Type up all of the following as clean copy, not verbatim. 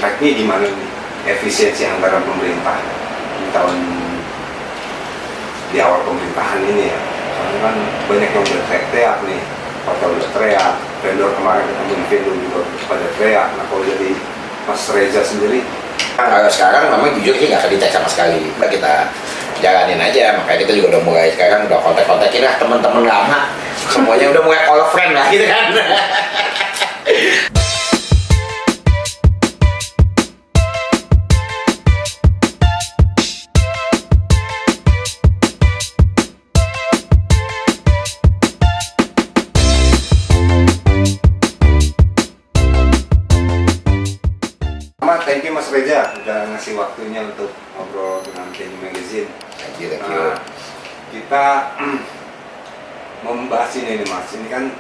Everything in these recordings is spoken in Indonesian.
impactnya di mana nih efisiensi anggaran pemerintah di awal pemerintahan ini ya. Soalnya kan banyak yang udah teriak nih, hotel udah teriak, vendor kemarin ketemu di vendor juga pada teriak. Nah kalau dari Mas Reza sendiri, kalau sekarang memang jujur sih nggak kedetek sama sekali. Udah kita jalanin aja, makanya kita juga udah mulai sekarang udah kontak-kontakin lah teman-teman lama, semuanya udah mulai call friend lah gitu kan. thank you Mas Reza udah ngasih waktunya untuk ngobrol dengan Kenny Magazine. Thank you. Nah, kita membahas ini nih Mas, ini kan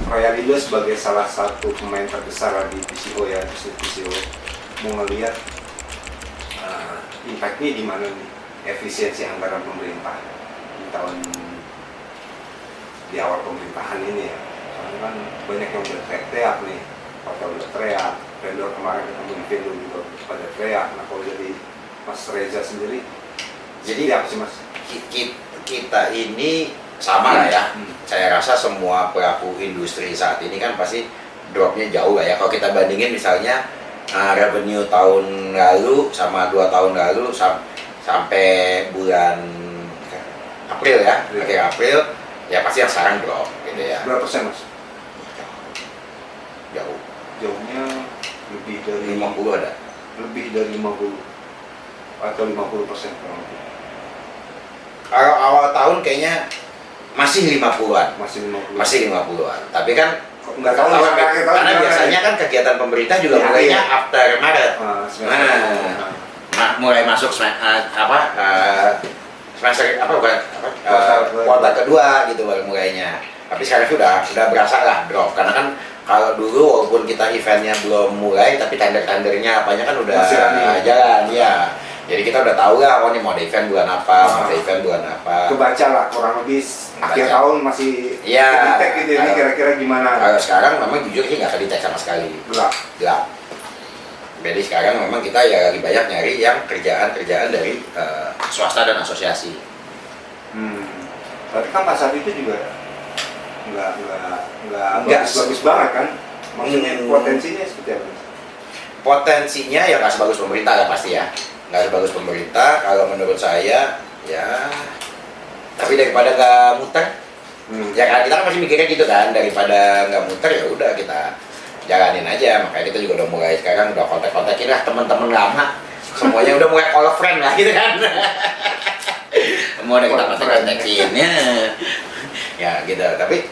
Royalindo sebagai salah satu pemain terbesar di PCO ya, di PCO mau ngelihat impactnya di mana nih efisiensi anggaran pemerintah di awal pemerintahan ini ya. Soalnya kan banyak yang udah teriak nih, hotel udah teriak, vendor kemarin ketemu di vendor juga pada teriak. Nah kalau dari Mas Reza sendiri, jadi apa sih Mas? Kita ini sama lah ya. Saya rasa semua pelaku industri saat ini kan pasti dropnya jauh lah ya. Kalau kita bandingin misalnya revenue tahun lalu sama 2 tahun lalu sampai bulan April ya, akhir April ya pasti yang sekarang drop gitu ya. Berapa persen Mas? Jauh. Jauhnya lebih dari 50 ada. Lebih dari 50 atau 50% kurang lebih. Kalau awal tahun kayaknya masih 50-an. Masih 50-an. Tapi kan nggak tahu karena biasanya kan kegiatan pemerintah juga ya, mulainya iya. after Maret. Mulai masuk kuartal kedua gitu baru mulainya. Tapi sekarang sudah berasa lah drop karena kan kalau dulu walaupun kita eventnya belum mulai tapi tender-tendernya apanya kan udah jalan ya. Jadi kita udah tahu lah, oh ini mau ada event bulan apa, mau ada event bulan apa. Kebaca lah kurang lebih akhir tahun masih kedetek gitu ini kira-kira gimana. Kalau sekarang memang jujur sih nggak kedetek sama sekali. Gelap. Jadi sekarang memang kita ya lagi banyak nyari yang kerjaan dari swasta dan asosiasi. Berarti kan pasar itu juga nggak bagus banget kan? Maksudnya potensinya seperti apa? Potensinya ya nggak sebagus pemerintah ya pasti ya. Nggak sebagus pemerintah kalau menurut saya ya. Tapi daripada nggak muter, ya kan kita kan masih mikirnya gitu kan, daripada nggak muter ya udah kita jalanin aja. Makanya kita juga udah mulai sekarang udah kontak-kontakin lah teman-teman lama, semuanya udah mulai call friend lah gitu kan. Semua udah kita kontak-kontakin ya gitu. Tapi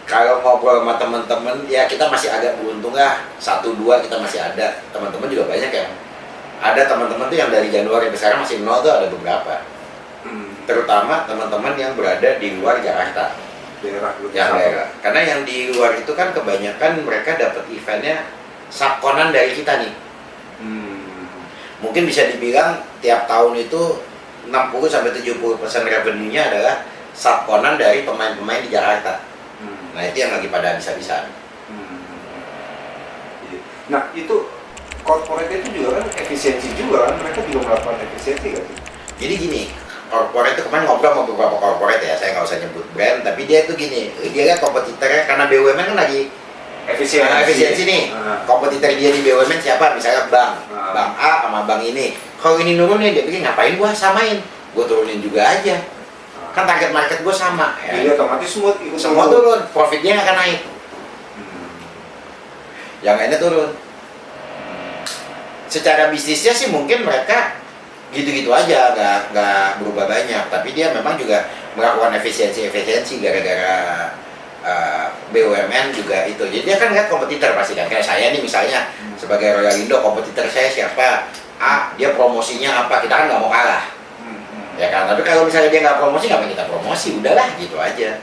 kalau ngobrol sama teman-teman ya kita masih agak beruntung lah, 1-2 kita masih ada. Teman-teman juga banyak yang ada teman-teman tuh yang dari Januari sampai sekarang masih nol tuh ada beberapa. Terutama teman-teman yang berada di luar Jakarta. Daerah. Karena yang di luar itu kan kebanyakan mereka dapat eventnya subkonan dari kita nih. Mungkin bisa dibilang tiap tahun itu 60-70% revenue-nya adalah subkonan dari pemain-pemain di Jakarta. Nah itu yang lagi pada bisa-bisaan. Nah itu corporate itu juga kan efisiensi juga kan, mereka juga melakukan efisiensi kan? Jadi gini, corporate itu kemarin ngobrol sama beberapa corporate ya, saya nggak usah nyebut brand, tapi dia itu gini, dia lihat kompetitornya karena BUMN kan lagi efisiensi nih. Kompetitor dia di BUMN siapa? Misalnya bank A sama bank ini. Kalau ini nurun nih, dia pikir ngapain gua samain, gua turunin juga aja. Kan target market gua sama. Jadi otomatis semua turun, profitnya akan naik. Yang lainnya turun. Secara bisnisnya sih mungkin mereka gitu-gitu aja, nggak berubah banyak, tapi dia memang juga melakukan efisiensi gara-gara BUMN juga itu. Jadi dia kan lihat kompetitor pasti kan, kayak saya nih misalnya sebagai Royalindo, kompetitor saya siapa? Dia promosinya apa, kita kan nggak mau kalah ya kan, tapi kalau misalnya dia nggak promosi, nggak kita promosi, udahlah gitu aja.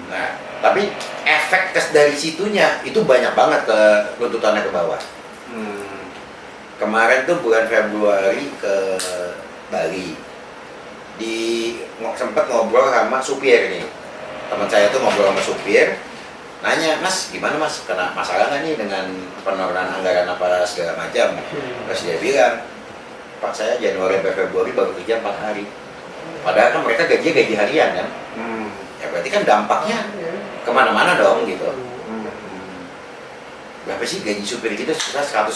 Nah, tapi efek dari situnya itu banyak banget ke runtutannya ke bawah. Kemarin tuh bulan Februari ke Bali, sempat ngobrol sama supir nih. Teman saya tuh ngobrol sama supir, nanya, Mas gimana Mas, kena masalah nggak nih dengan penurunan anggaran apa segala macam. Terus dia bilang, Pak saya Januari sampai Februari baru kerja 4 hari, padahal kan mereka gaji harian kan. Ya berarti kan dampaknya kemana-mana dong gitu. Berapa sih gaji supir kita? Sekitar 180.000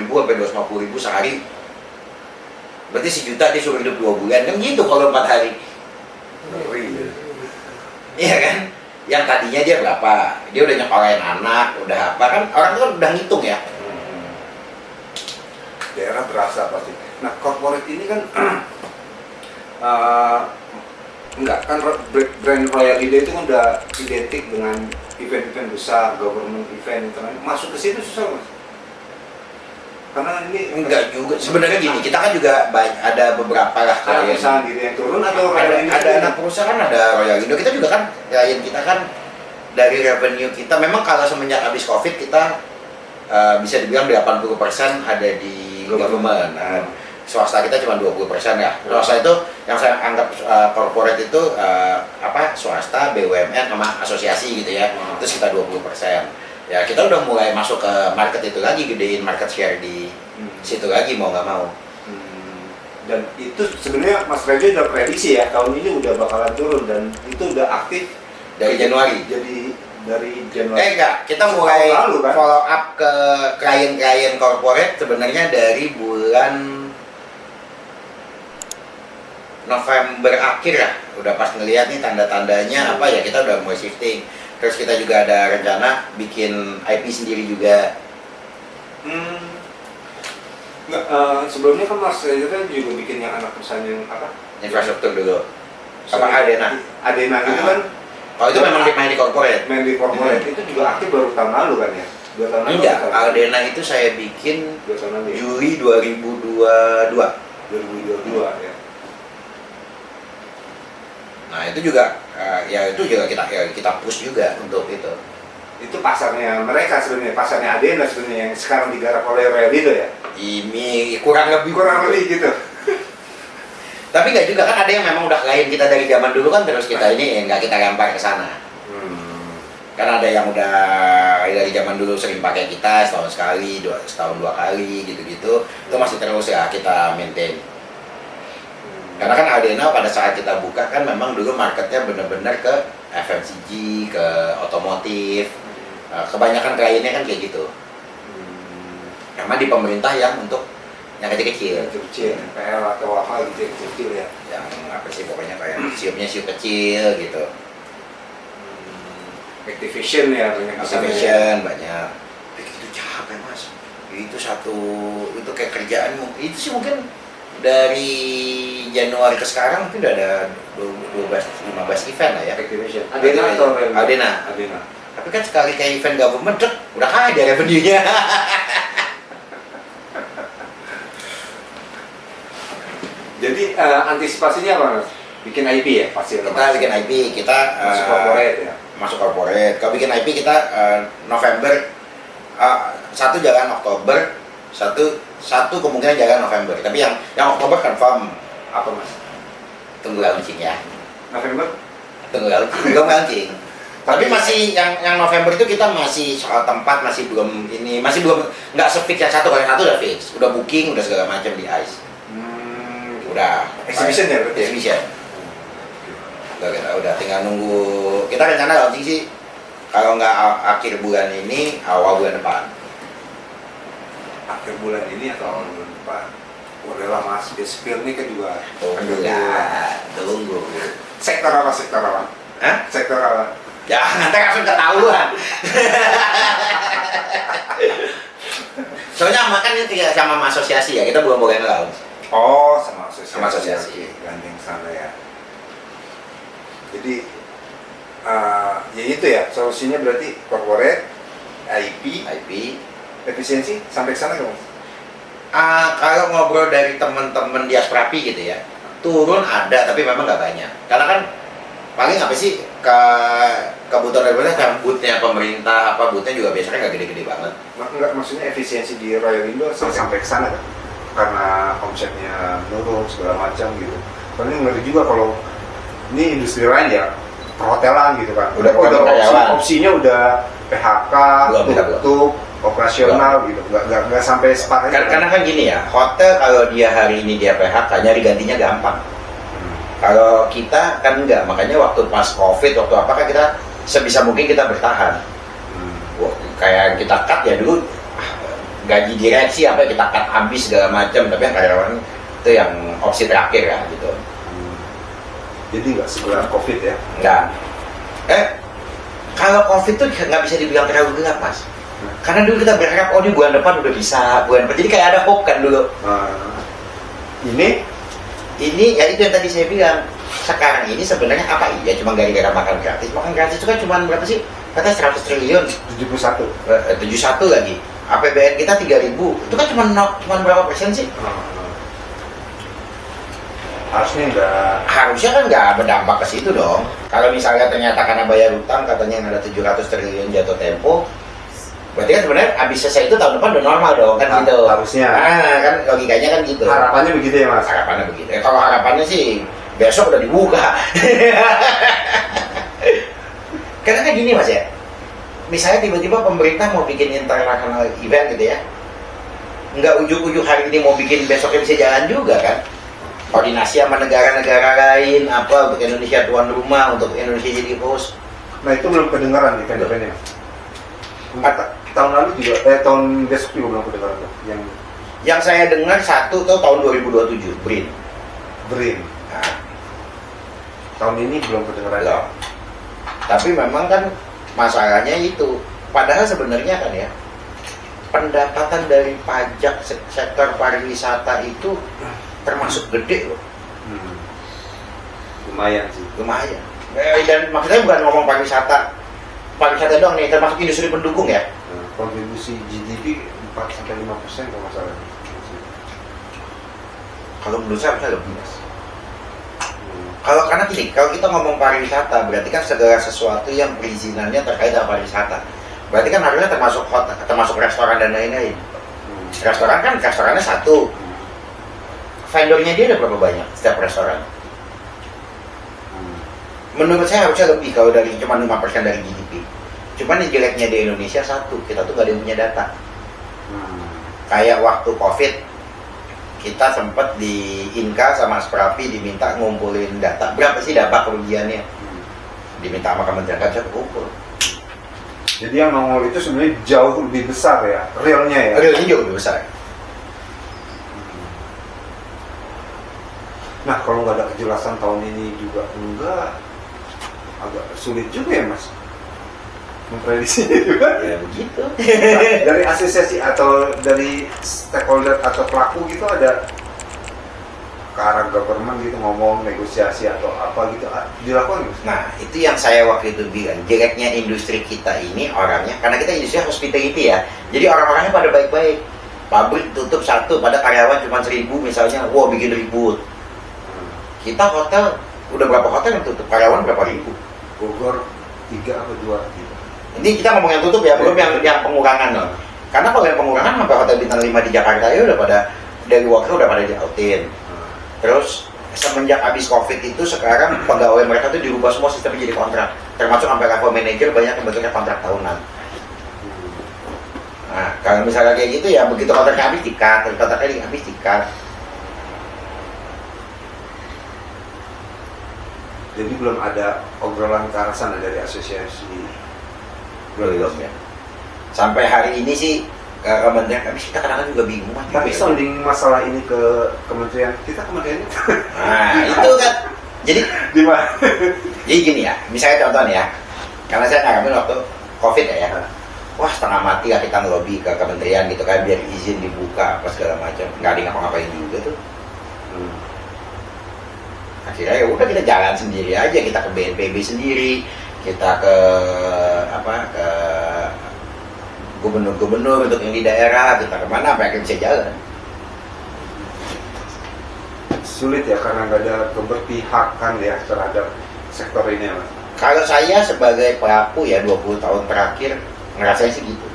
sampai 250.000 sehari. Berarti 1 juta dia suruh hidup 2 bulan kan gitu kalau 4 hari. Iya kan? Yang tadinya dia berapa? Dia udah nyekolahin anak, udah apa kan? Orang kan udah ngitung ya. Daerah berasa pasti. Nah, corporate ini kan enggak kan brand Royal Lido itu kan udah identik dengan event-event besar, government event, masuk ke situ susah Mas. Karena ini enggak juga. Sebenarnya gini, kita kan juga ada beberapa lah ada perusahaan gitu yang turun atau ada anak perusahaan, ada Royal Indo. Kita juga kan klien kita kan dari revenue kita memang kalau semenjak habis Covid kita bisa dibilang 80% ada di government. Nah, swasta kita cuma 20% ya. Swasta itu yang saya anggap corporate itu swasta, BUMN sama asosiasi gitu ya. Terus kita 20%. Ya kita udah mulai masuk ke market itu lagi, gedein market share di situ lagi mau nggak mau. Dan itu sebenarnya Mas Rejo udah prediksi ya tahun ini udah bakalan turun dan itu udah aktif dari Januari. Jadi dari Januari. Enggak, kita mulai lalu, kan? follow up ke klien-klien corporate sebenarnya dari bulan November akhir ya. Udah pas ngeliat nih tanda-tandanya apa ya, kita udah mulai shifting. Terus kita juga ada rencana bikin IP sendiri juga. Nggak, sebelumnya kan Mas Rejo kan juga bikin yang anak perusahaan yang apa? Infrastruktur dulu. Apa Adena? Adena gitu kan? Kalau itu memang main di corporate. Main di corporate itu juga aktif baru tahun lalu kan ya? 2 tahun lalu. Enggak, Adena itu saya bikin 2 tahun lalu. Juli 2022. 2022 ya. Nah itu juga kita push juga untuk itu. Itu pasarnya mereka sebenarnya, pasarnya Adena sebenarnya yang sekarang digarap oleh Royal Lido ya. Ini kurang lebih gitu. Tapi nggak juga kan, ada yang memang udah klien kita dari zaman dulu kan, terus kita ini nggak kita lempar ke sana. Kan ada yang udah dari zaman dulu sering pakai kita setahun sekali, setahun 2 kali gitu-gitu. Itu masih terus ya kita maintain. Karena kan Adena pada saat kita buka kan memang dulu marketnya benar-benar ke FMCG, ke otomotif. Kebanyakan kliennya kan kayak gitu. Karena di pemerintah yang untuk yang kecil-kecil. Kecil, PL atau apa gitu kecil ya. Yang apa sih pokoknya kayak siup kecil gitu. Activation ya banyak. Activation banyak. Itu capek Mas. Itu kayak kerjaan itu sih mungkin dari Januari ke sekarang mungkin udah ada 12-15 event lah ya. Activation. Adena atau Adena. Tapi kan sekali kayak event government udah ada revenue-nya. Jadi antisipasinya apa Mas? Bikin IP ya pasti. Kita bikin IP, kita masuk corporate ya. Masuk corporate. Kalau bikin IP kita November, satu jalan Oktober, satu kemungkinan jalan November. Tapi yang Oktober confirm. Apa Mas? Tunggu launching ya. November? Tunggu launching, belum launching. Tapi masih yang November itu kita masih soal tempat masih belum nggak se-fix yang satu, kalau yang satu udah fix, udah booking, udah segala macam di ICE. Udah exhibition ya berarti? Exhibition. Udah tinggal nunggu. Kita rencana launching sih kalau nggak akhir bulan ini, awal bulan depan. Akhir bulan ini atau awal bulan depan? Udah lah Mas, spill nih kan juga. Tunggu. Sektor apa? Hah? Sektor apa? Jangan, nanti langsung ketahuan. Soalnya makan ini sama asosiasi ya, kita belum boleh nge-launch. Oh, sama asosiasi. Gandeng sana ya. Jadi ya itu ya, solusinya berarti corporate, IP, efisiensi sampai ke sana nggak Mas? Kalau ngobrol dari teman-teman di Asprapi gitu ya, turun ada tapi memang nggak banyak. Karena kan paling apa sih kebutuhan daripada kan bootnya pemerintah, bootnya juga biasanya nggak gede-gede banget. Enggak, maksudnya efisiensi di Royal Indo sampai ke sana kan? Karena omsetnya menurun segala macam gitu. Soalnya ngeri juga kalau ini industri lain ya, perhotelan gitu kan. Udah opsinya udah PHK, tutup, operasional gitu. Nggak sampai separah itu. Karena kan gini ya, hotel kalau dia hari ini dia PHK, nyari gantinya gampang. Kalau kita kan enggak, makanya waktu pas COVID, waktu apa kan kita sebisa mungkin kita bertahan. Kayak kita cut ya dulu, gaji direksi apa kita cut habis segala macam, tapi yang karyawan itu yang opsi terakhir ya gitu. Jadi nggak segera COVID ya? Nggak. Kalau COVID tuh nggak bisa dibilang terlalu gelap, Mas. Karena dulu kita berharap, oh ini bulan depan udah bisa, bulan depan. Jadi kayak ada hope kan dulu. Ini ya itu yang tadi saya bilang. Sekarang ini sebenarnya apa iya cuma gara-gara makan gratis. Makan gratis itu kan cuma berapa sih? Katanya 100 triliun. 71 lagi. APBN kita 3.000. Itu kan cuma berapa persen sih? Harusnya kan nggak berdampak ke situ dong. Kalau misalnya ternyata karena bayar utang katanya yang ada 700 triliun jatuh tempo, berarti kan sebenarnya habis selesai itu tahun depan udah normal dong kan gitu. Harusnya. Kan logikanya kan gitu. Harapannya begitu ya Mas? Harapannya begitu. Kalau harapannya sih besok udah dibuka. Karena kan gini Mas ya. Misalnya tiba-tiba pemerintah mau bikin international event gitu ya. Nggak ujuk-ujuk hari ini mau bikin besoknya bisa jalan juga kan. Koordinasi sama negara-negara lain apa untuk Indonesia tuan rumah, untuk Indonesia jadi host. Nah itu belum kedengaran nih event-eventnya. Tahun lalu juga, tahun besok juga belum kedengaran tuh. Yang saya dengar satu tuh tahun 2027, BRIN. Nah. Tahun ini belum kedengaran. Belum. Tapi memang kan masalahnya itu. Padahal sebenarnya kan ya, pendapatan dari pajak sektor pariwisata itu termasuk gede loh. Lumayan sih. Lumayan. Dan maksudnya bukan ngomong pariwisata doang nih, termasuk industri pendukung ya. Kontribusi GDP 4-5% kalau masalah. Kalau menurut saya lebih Mas. Kalau karena gini, kalau kita ngomong pariwisata berarti kan segala sesuatu yang perizinannya terkait dengan pariwisata. Berarti kan harusnya termasuk hotel, termasuk restoran dan lain-lain. Restorannya satu. Vendornya dia ada berapa banyak setiap restoran? Menurut saya harusnya lebih kalau dari cuma 5% dari GDP. Cuman yang jeleknya di Indonesia satu, kita tuh gak ada yang punya data. Kayak waktu COVID, kita sempat di Inka sama Sprapi diminta ngumpulin data. Berapa sih dampak kerugiannya? Diminta sama Kementerian kan saya kumpul. Jadi yang nongol itu sebenarnya jauh lebih besar ya, realnya ya? Realnya jauh lebih besar. Nah kalau nggak ada kejelasan tahun ini juga enggak, agak sulit juga ya Mas memprediksinya juga. Ya begitu. Nah, dari asosiasi atau dari stakeholder atau pelaku gitu ada ke arah government gitu ngomong negosiasi atau apa gitu dilakukan gitu? Nah itu yang saya waktu itu bilang, jeleknya industri kita ini orangnya, karena kita industri hospitality ya, jadi orang-orangnya pada baik-baik. Pabrik tutup satu, pada karyawan cuma 1.000 misalnya, wah bikin ribut. Kita hotel, udah berapa hotel yang tutup? Karyawan berapa ribu? Bogor 3 atau 2 gitu. Ini kita ngomong yang tutup ya, belum yang pengurangan loh. Karena kalau yang pengurangan sampai hotel bintang 5 di Jakarta ya udah pada, dari worker udah pada diautin. Terus semenjak habis COVID itu sekarang pegawai mereka tuh dirubah semua sistemnya jadi kontrak. Termasuk sampai level manager banyak yang bentuknya kontrak tahunan. Nah kalau misalnya kayak gitu ya begitu kontraknya habis dikat, kontraknya habis dikat. Jadi belum ada obrolan ke arah sana dari asosiasi. Belum ya. Sampai hari ini sih Kementerian kita kadang-kadang juga bingung. Tapi sounding masalah ini ke kementerian, kita kementerian itu. Nah itu kan. Jadi di mana? Jadi gini ya, misalnya contoh nih ya. Karena saya ngalamin waktu COVID ya. Wah setengah mati lah kita ngelobi ke kementerian gitu kan biar izin dibuka apa segala macam. Nggak ada ngapa-ngapain juga tuh. Akhirnya ya udah kita jalan sendiri aja, kita ke BNPB sendiri, kita ke ke gubernur-gubernur untuk yang di daerah, kita kemana apa yang bisa jalan. Sulit ya karena nggak ada keberpihakan ya terhadap sektor ini ya Mas. Kalau saya sebagai pelaku ya 20 tahun terakhir ngerasain sih gitu.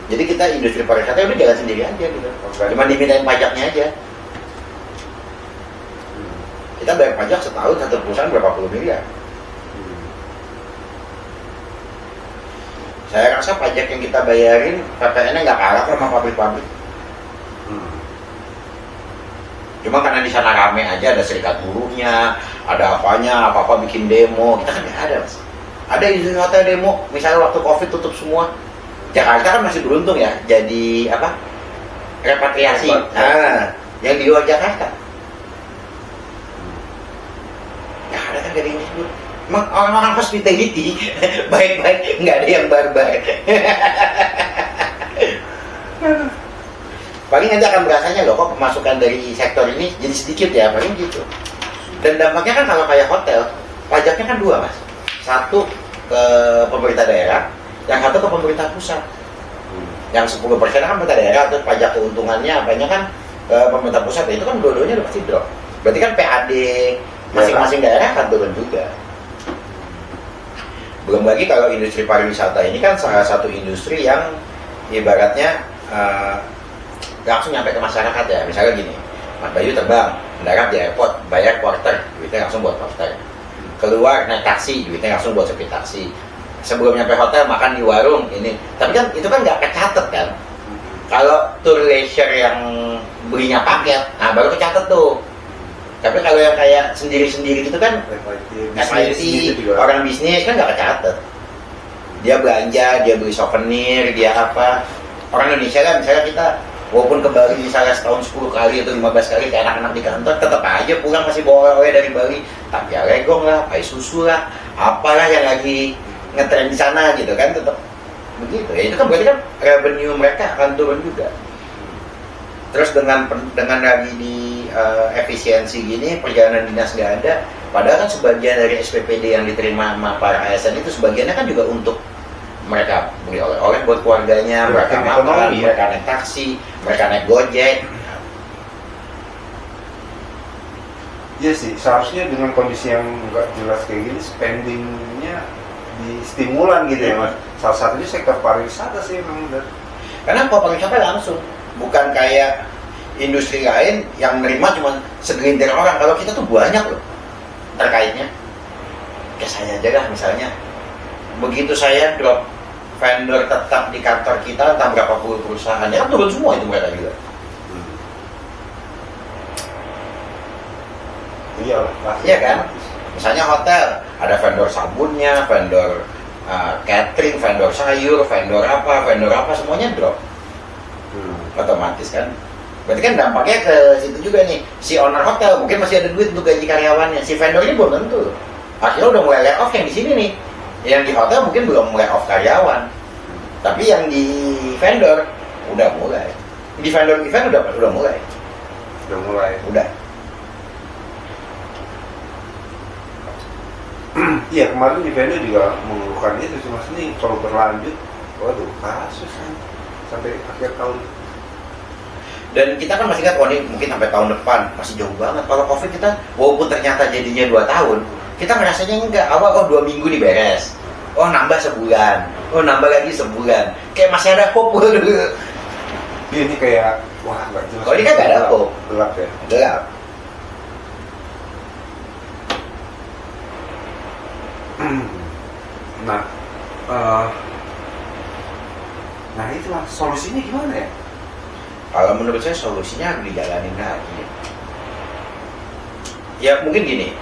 Jadi kita industri pariwisata udah jalan sendiri aja gitu, cuma dimintain pajaknya aja. Kita bayar pajak setahun satu perusahaan berapa puluh miliar. Saya rasa pajak yang kita bayarin PPN-nya nggak kalah kok sama pabrik-pabrik. Cuma karena di sana rame aja, ada serikat buruhnya, ada apanya, apa-apa bikin demo. Kita kan nggak ada, Mas. Ada industri hotel demo, misalnya waktu COVID tutup semua. Jakarta kan masih beruntung ya, jadi apa? Repatriasi. Nah, yang di luar Jakarta. Ya ada kan gak ada yang disebut. Emang orang-orang hospitality baik-baik, nggak ada yang barbar. Paling nanti akan berasanya loh kok pemasukan dari sektor ini jadi sedikit ya, paling gitu. Dan dampaknya kan kalau kayak hotel, pajaknya kan dua, Mas. Satu ke pemerintah daerah, yang satu ke pemerintah pusat. Yang 10% kan pemerintah daerah, terus pajak keuntungannya apanya kan ke pemerintah pusat, itu kan dua-duanya udah pasti drop. Berarti kan PAD masing-masing daerah akan turun juga. Belum lagi kalau industri pariwisata ini kan salah satu industri yang ibaratnya langsung nyampe ke masyarakat ya. Misalnya gini, Mas Bayu terbang, mendarat di airport, bayar quarter, duitnya langsung buat quarter. Keluar naik taksi, duitnya langsung buat sepi taksi. Sebelum nyampe hotel makan di warung ini. Tapi kan itu kan nggak kecatet kan. Kalau tour leisure yang belinya paket, nah baru kecatet tuh. Tapi kalau yang kayak sendiri-sendiri gitu kan, FIT, orang bisnis kan nggak kecatet. Dia belanja, dia beli souvenir, dia apa. Orang Indonesia kan misalnya kita walaupun ke Bali misalnya setahun 10 kali atau 15 kali kayak anak-anak di kantor, tetap aja pulang masih bawa oleh dari Bali. Tapi ya legong lah, pai susu lah, apalah yang lagi ngetren di sana gitu kan, tetap begitu. Ya itu kan berarti kan revenue mereka akan turun juga. Terus dengan lagi di efisiensi gini, perjalanan dinas nggak ada, padahal kan sebagian dari SPPD yang diterima sama para ASN itu sebagiannya kan juga untuk mereka beli oleh-oleh buat keluarganya, mereka makan, mereka naik taksi, mereka naik Gojek. Iya sih, seharusnya dengan kondisi yang nggak jelas kayak gini, spendingnya di stimulan gitu ya, Mas. Salah satunya sektor pariwisata sih memang. Karena pariwisata langsung, bukan kayak industri lain yang nerima cuma segelintir orang. Kalau kita tuh banyak loh terkaitnya. Kayak saya aja lah misalnya, begitu saya drop vendor tetap di kantor kita, entah berapa puluh perusahaan, ya kan turun semua itu mereka juga. Iya kan? Misalnya hotel, ada vendor sabunnya, vendor catering, vendor sayur, vendor apa, semuanya drop. Otomatis kan? Berarti kan dampaknya ke situ juga nih. Si owner hotel mungkin masih ada duit untuk gaji karyawannya, si vendor ini belum tentu. Akhirnya udah mulai lay off yang di sini nih. Yang di hotel mungkin belum mulai off karyawan, tapi yang di vendor udah mulai. Di vendor event udah mulai. Udah. Iya, kemarin di vendor juga mengeluhkan itu sih, Mas. Ini kalau berlanjut, waduh, kasus sampai akhir tahun. Dan kita kan masih ingat, ini mungkin sampai tahun depan masih jauh banget. Kalau COVID kita, walaupun ternyata jadinya 2 tahun, kita ngerasanya enggak. Awal 2 minggu nih beres. Nambah sebulan. Nambah lagi sebulan. Kayak masih ada hope dulu. Ini kayak, wah nggak jelas. Kalau ini kan nggak ada hope. Gelap ya. Gelap. Nah itulah solusinya gimana ya? Kalau menurut saya solusinya harus dijalanin lagi. Ya mungkin gini,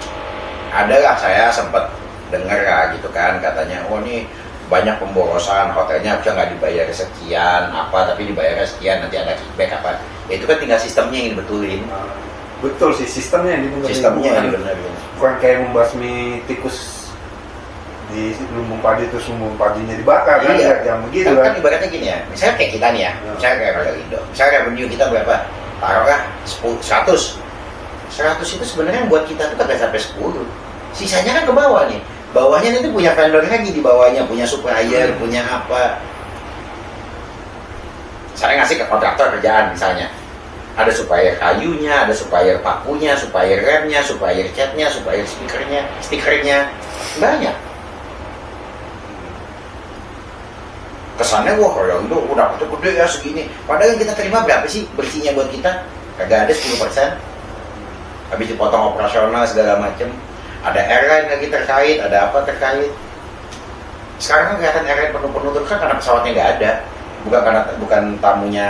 adalah saya sempat dengar gitu kan, katanya ini banyak pemborosan, hotelnya bisa nggak dibayar sekian apa, tapi dibayar sekian, nanti ada kickback apa. Ya, itu kan tinggal sistemnya yang dibetulin. Betul sih, sistemnya yang dibenerin. Sistemnya yang dibenerin. Bukan kayak membasmi tikus di lumbung padi, terus lumbung padinya dibakar. Iya. Kan, yang begitu kan ibaratnya gini ya, misalnya kayak kita nih ya, misalnya kayak Royal Indo, misalnya revenue kita berapa, taruhlah 100 itu sebenarnya buat kita tuh kagak sampai 10, sisanya kan ke bawah nih. Bawahnya nanti punya vendor lagi di bawahnya, punya supplier, punya apa. Saya ngasih ke kontraktor kerjaan misalnya, ada supplier kayunya, ada supplier pakunya, supplier remnya, supplier catnya, supplier stikernya, banyak. Kesannya wah Royal Indo udah gede ya segini, padahal yang kita terima berapa sih bersihnya buat kita? Kagak ada 10%. Habis dipotong operasional segala macem. Ada airline lagi terkait, ada apa terkait. Sekarang kan kelihatan airline penuh-penuh terus kan karena pesawatnya nggak ada, bukan tamunya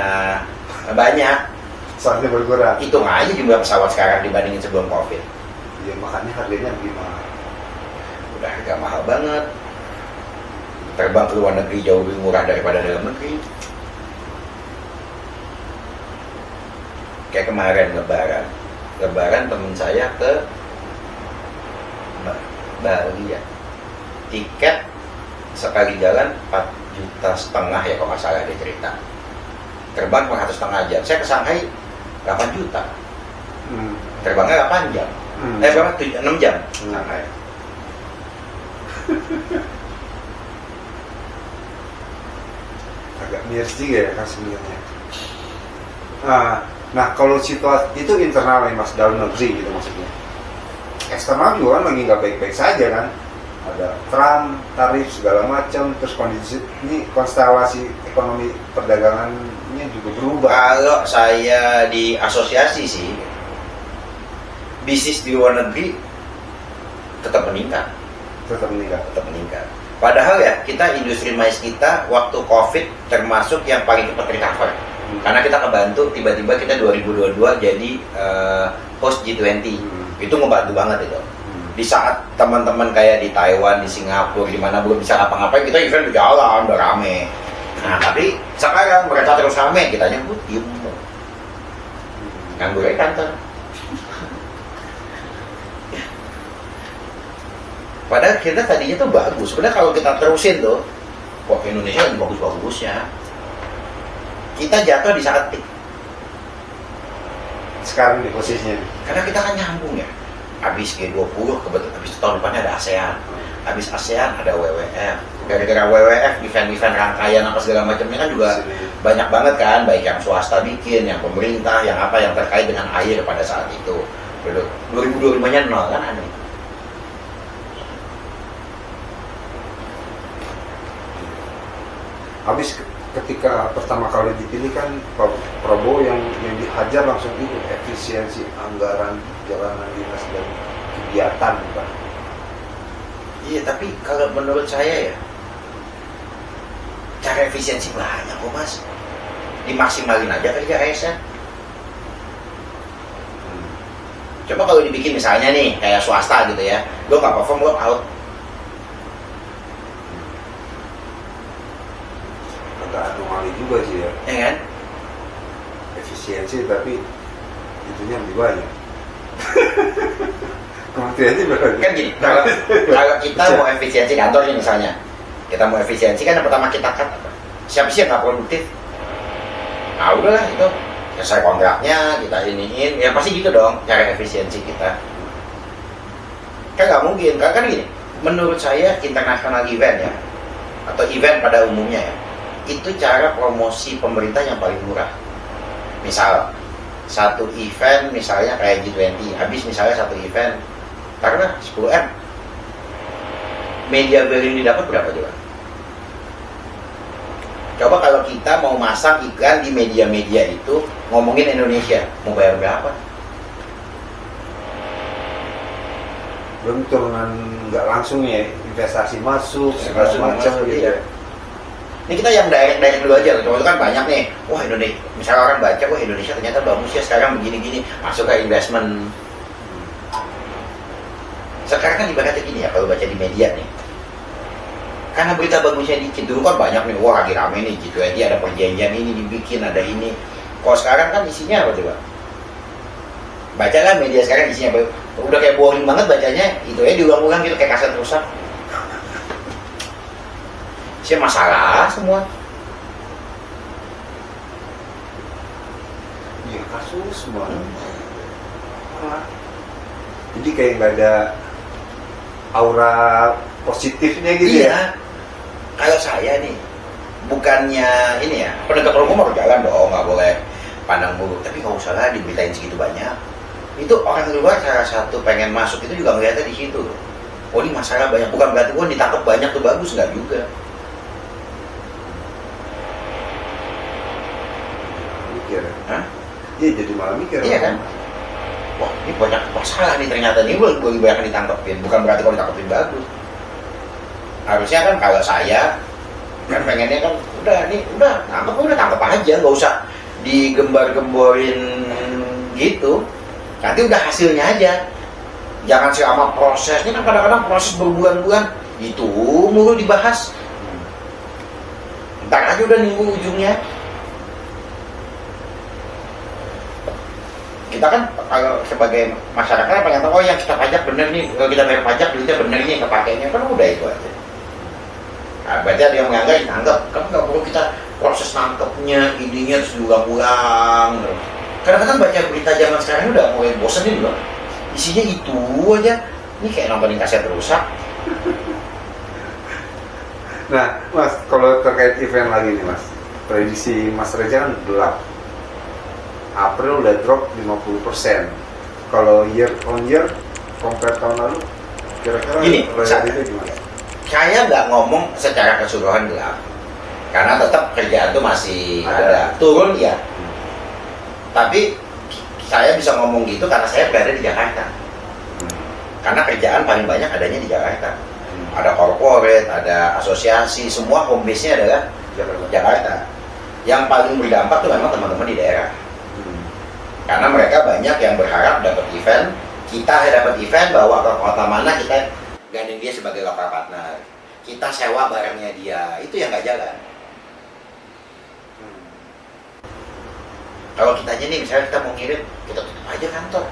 banyak. Soalnya berkurang. Hitung aja jumlah pesawat sekarang dibandingin sebelum COVID. Ya makanya harganya gimana? Udah harga mahal banget. Terbang ke luar negeri jauh lebih murah daripada dalam negeri. Kayak kemarin Lebaran temen saya ke Bali ya. Tiket sekali jalan 4,5 juta ya kalau nggak salah dia cerita. Terbang 4,5 jam. Saya ke Shanghai 8 juta. Terbangnya 8 jam. Berapa? 6 jam. Shanghai. Agak miris juga ya kan sebenarnya. Nah kalau situasi itu internal ya mas, dalam negeri gitu maksudnya. Eksternal juga kan lagi nggak baik-baik saja kan. Ada Trump, tarif segala macam, terus kondisi ini konstelasi ekonomi perdagangannya juga berubah. Kalau saya di asosiasi sih, bisnis di luar negeri tetap meningkat. Padahal ya kita industri mais kita waktu COVID termasuk yang paling cepat recover. Karena kita kebantu tiba-tiba kita 2022 jadi host G20. Itu ngebantu banget itu. Di saat teman-teman kayak di Taiwan, di Singapura, di mana belum bisa ngapa-ngapain, kita event udah jalan, udah rame. Nah, tapi sekarang mereka terus rame, kitanya diem. Nganggur aja kantor. Padahal kita tadinya tuh bagus. Sebenarnya kalau kita terusin tuh, wah Indonesia lagi bagus-bagusnya. Kita jatuh di saat peak. Sekarang di posisinya. Karena kita kan nyambung ya. Habis G20, kebetulan habis tahun depannya ada ASEAN. Habis ASEAN ada WWF. Gara-gara WWF, event-event rangkaian apa segala macamnya kan juga banyak banget kan, baik yang swasta bikin, yang pemerintah, yang apa yang terkait dengan air pada saat itu. 2025-nya nol kan aneh. Habis ketika pertama kali dipilih kan Pak Prabowo yang dihajar langsung itu efisiensi anggaran jalanan dinas dan kegiatan Pak. Iya, tapi kalau menurut saya ya cara efisiensi banyak kok mas, dimaksimalin aja kerja ASN. Coba kalau dibikin misalnya nih kayak swasta gitu ya, lo nggak perform lo out. Agak anomali juga sih ya. Ya kan? Efisiensi tapi itunya lebih banyak. Kementeriannya berapa? Kan gini, kalau kita mau efisiensi kantor nih misalnya, kita mau efisiensi kan yang pertama kita cut apa? Siapa sih yang nggak produktif? Nah udahlah itu, selesai kontraknya, kita iniin, ya pasti gitu dong cara efisiensi kita. Kan nggak mungkin, kan gini, menurut saya international event ya, atau event pada umumnya ya, itu cara promosi pemerintah yang paling murah. Misal, satu event misalnya kayak G20, habis misalnya satu event, karena 10M, media value yang didapat berapa juga? Coba kalau kita mau masang iklan di media-media itu ngomongin Indonesia, mau bayar berapa? Belum turunan nggak langsung ya, investasi masuk, segala macam gitu ya. Ini kita yang direct dulu aja, itu kan banyak nih. Wah Indonesia, misalnya orang baca, wah Indonesia ternyata bagus ya sekarang begini-gini, masuk ke investment. Sekarang kan ibaratnya gini ya, kalau baca di media nih, karena berita bagusnya dikit, dulu kan banyak nih, wah lagi rame nih G20, ada perjanjian ini dibikin, ada ini. Kalau sekarang kan isinya apa coba? Baca kan media sekarang isinya udah kayak boring banget bacanya, itu ya diulang-ulang gitu kayak kaset rusak. Isinya masalah semua. Iya kasus semua. Jadi kayak nggak ada aura positifnya gitu Iya. ya. Kalau saya nih, bukannya ini ya, penegak hukum harus jalan dong, nggak boleh pandang bulu. Tapi nggak usah lah diberitain segitu banyak. Itu orang luar salah satu pengen masuk itu juga ngeliatnya di situ. Oh ini masalah banyak, bukan berarti oh ditangkap banyak tuh bagus, nggak juga. Mikir. Hah? Iya jadi malah mikir. Iya kan? Wah ini banyak masalah nih ternyata nih, gue banyak ditangkapin, bukan berarti kalau ditangkapin bagus. Harusnya kan kalau saya kan pengennya kan udah tangkap aja, nggak usah digembar-gemborin gitu, nanti udah hasilnya aja, jangan selama prosesnya. Kan kadang-kadang proses berbulan-bulan itu mulu dibahas, ntar aja udah nunggu ujungnya. Kita kan kalau sebagai masyarakat pengen tahu, oh yang kita pajak bener nih, kalau kita bayar pajak duitnya bener nih kepakainya, kan udah itu aja. Nah, berarti ada yang menganggap, nanggap, kan nggak perlu kita proses nangkepnya, idenya terus diulang-ulang. Kadang-kadang baca berita zaman sekarang udah mulai bosenin loh, isinya itu aja, ini kayak nontonin kaset rusak. Nah, Mas, kalau terkait event lagi nih, Mas, prediksi Mas Reza kan gelap. April udah drop 50%. Kalau year on year, compare tahun lalu, kira-kira Gini, itu gimana? Saya nggak ngomong secara keseluruhan gelap, karena tetap kerjaan tuh masih ada. Turun ya. Tapi saya bisa ngomong gitu karena saya berada di Jakarta. Karena kerjaan paling banyak adanya di Jakarta. Ada corporate, ada asosiasi, semua home base-nya adalah Jakarta. Yang paling berdampak tuh memang teman-teman di daerah. Karena mereka banyak yang berharap dapat event, kita dapat event, bawa ke kota mana kita gandeng dia sebagai lokal partner, kita sewa barangnya dia, itu yang nggak jalan. Kalau kita aja nih, misalnya kita mau ngirim, kita tutup aja kantor,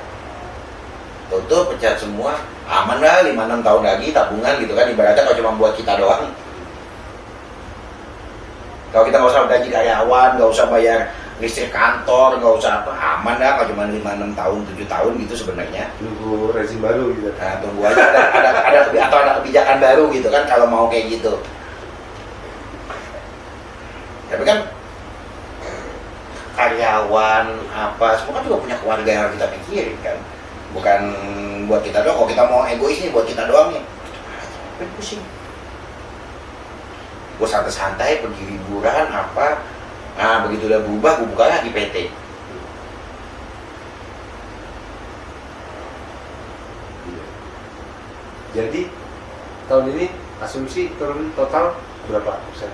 tutup, pecat semua, aman lah 5-6 tahun lagi tabungan gitu kan, ibaratnya kalau cuma buat kita doang. Kalau kita nggak usah gaji karyawan, nggak usah bayar listrik kantor, nggak usah apa, aman lah kalau cuma 5-6 tahun, 7 tahun gitu sebenarnya. Tunggu rezim baru gitu. Nah, tunggu aja ada kebijakan baru gitu kan kalau mau kayak gitu. Tapi kan karyawan apa semua kan juga punya keluarga yang harus kita pikirin kan. Bukan buat kita doang. Kalau kita mau egois nih buat kita doang nih, kan pusing. Gue santai-santai pergi liburan apa. Nah, begitu udah berubah, gue buka lagi PT. Jadi tahun ini asumsi turun total berapa persen?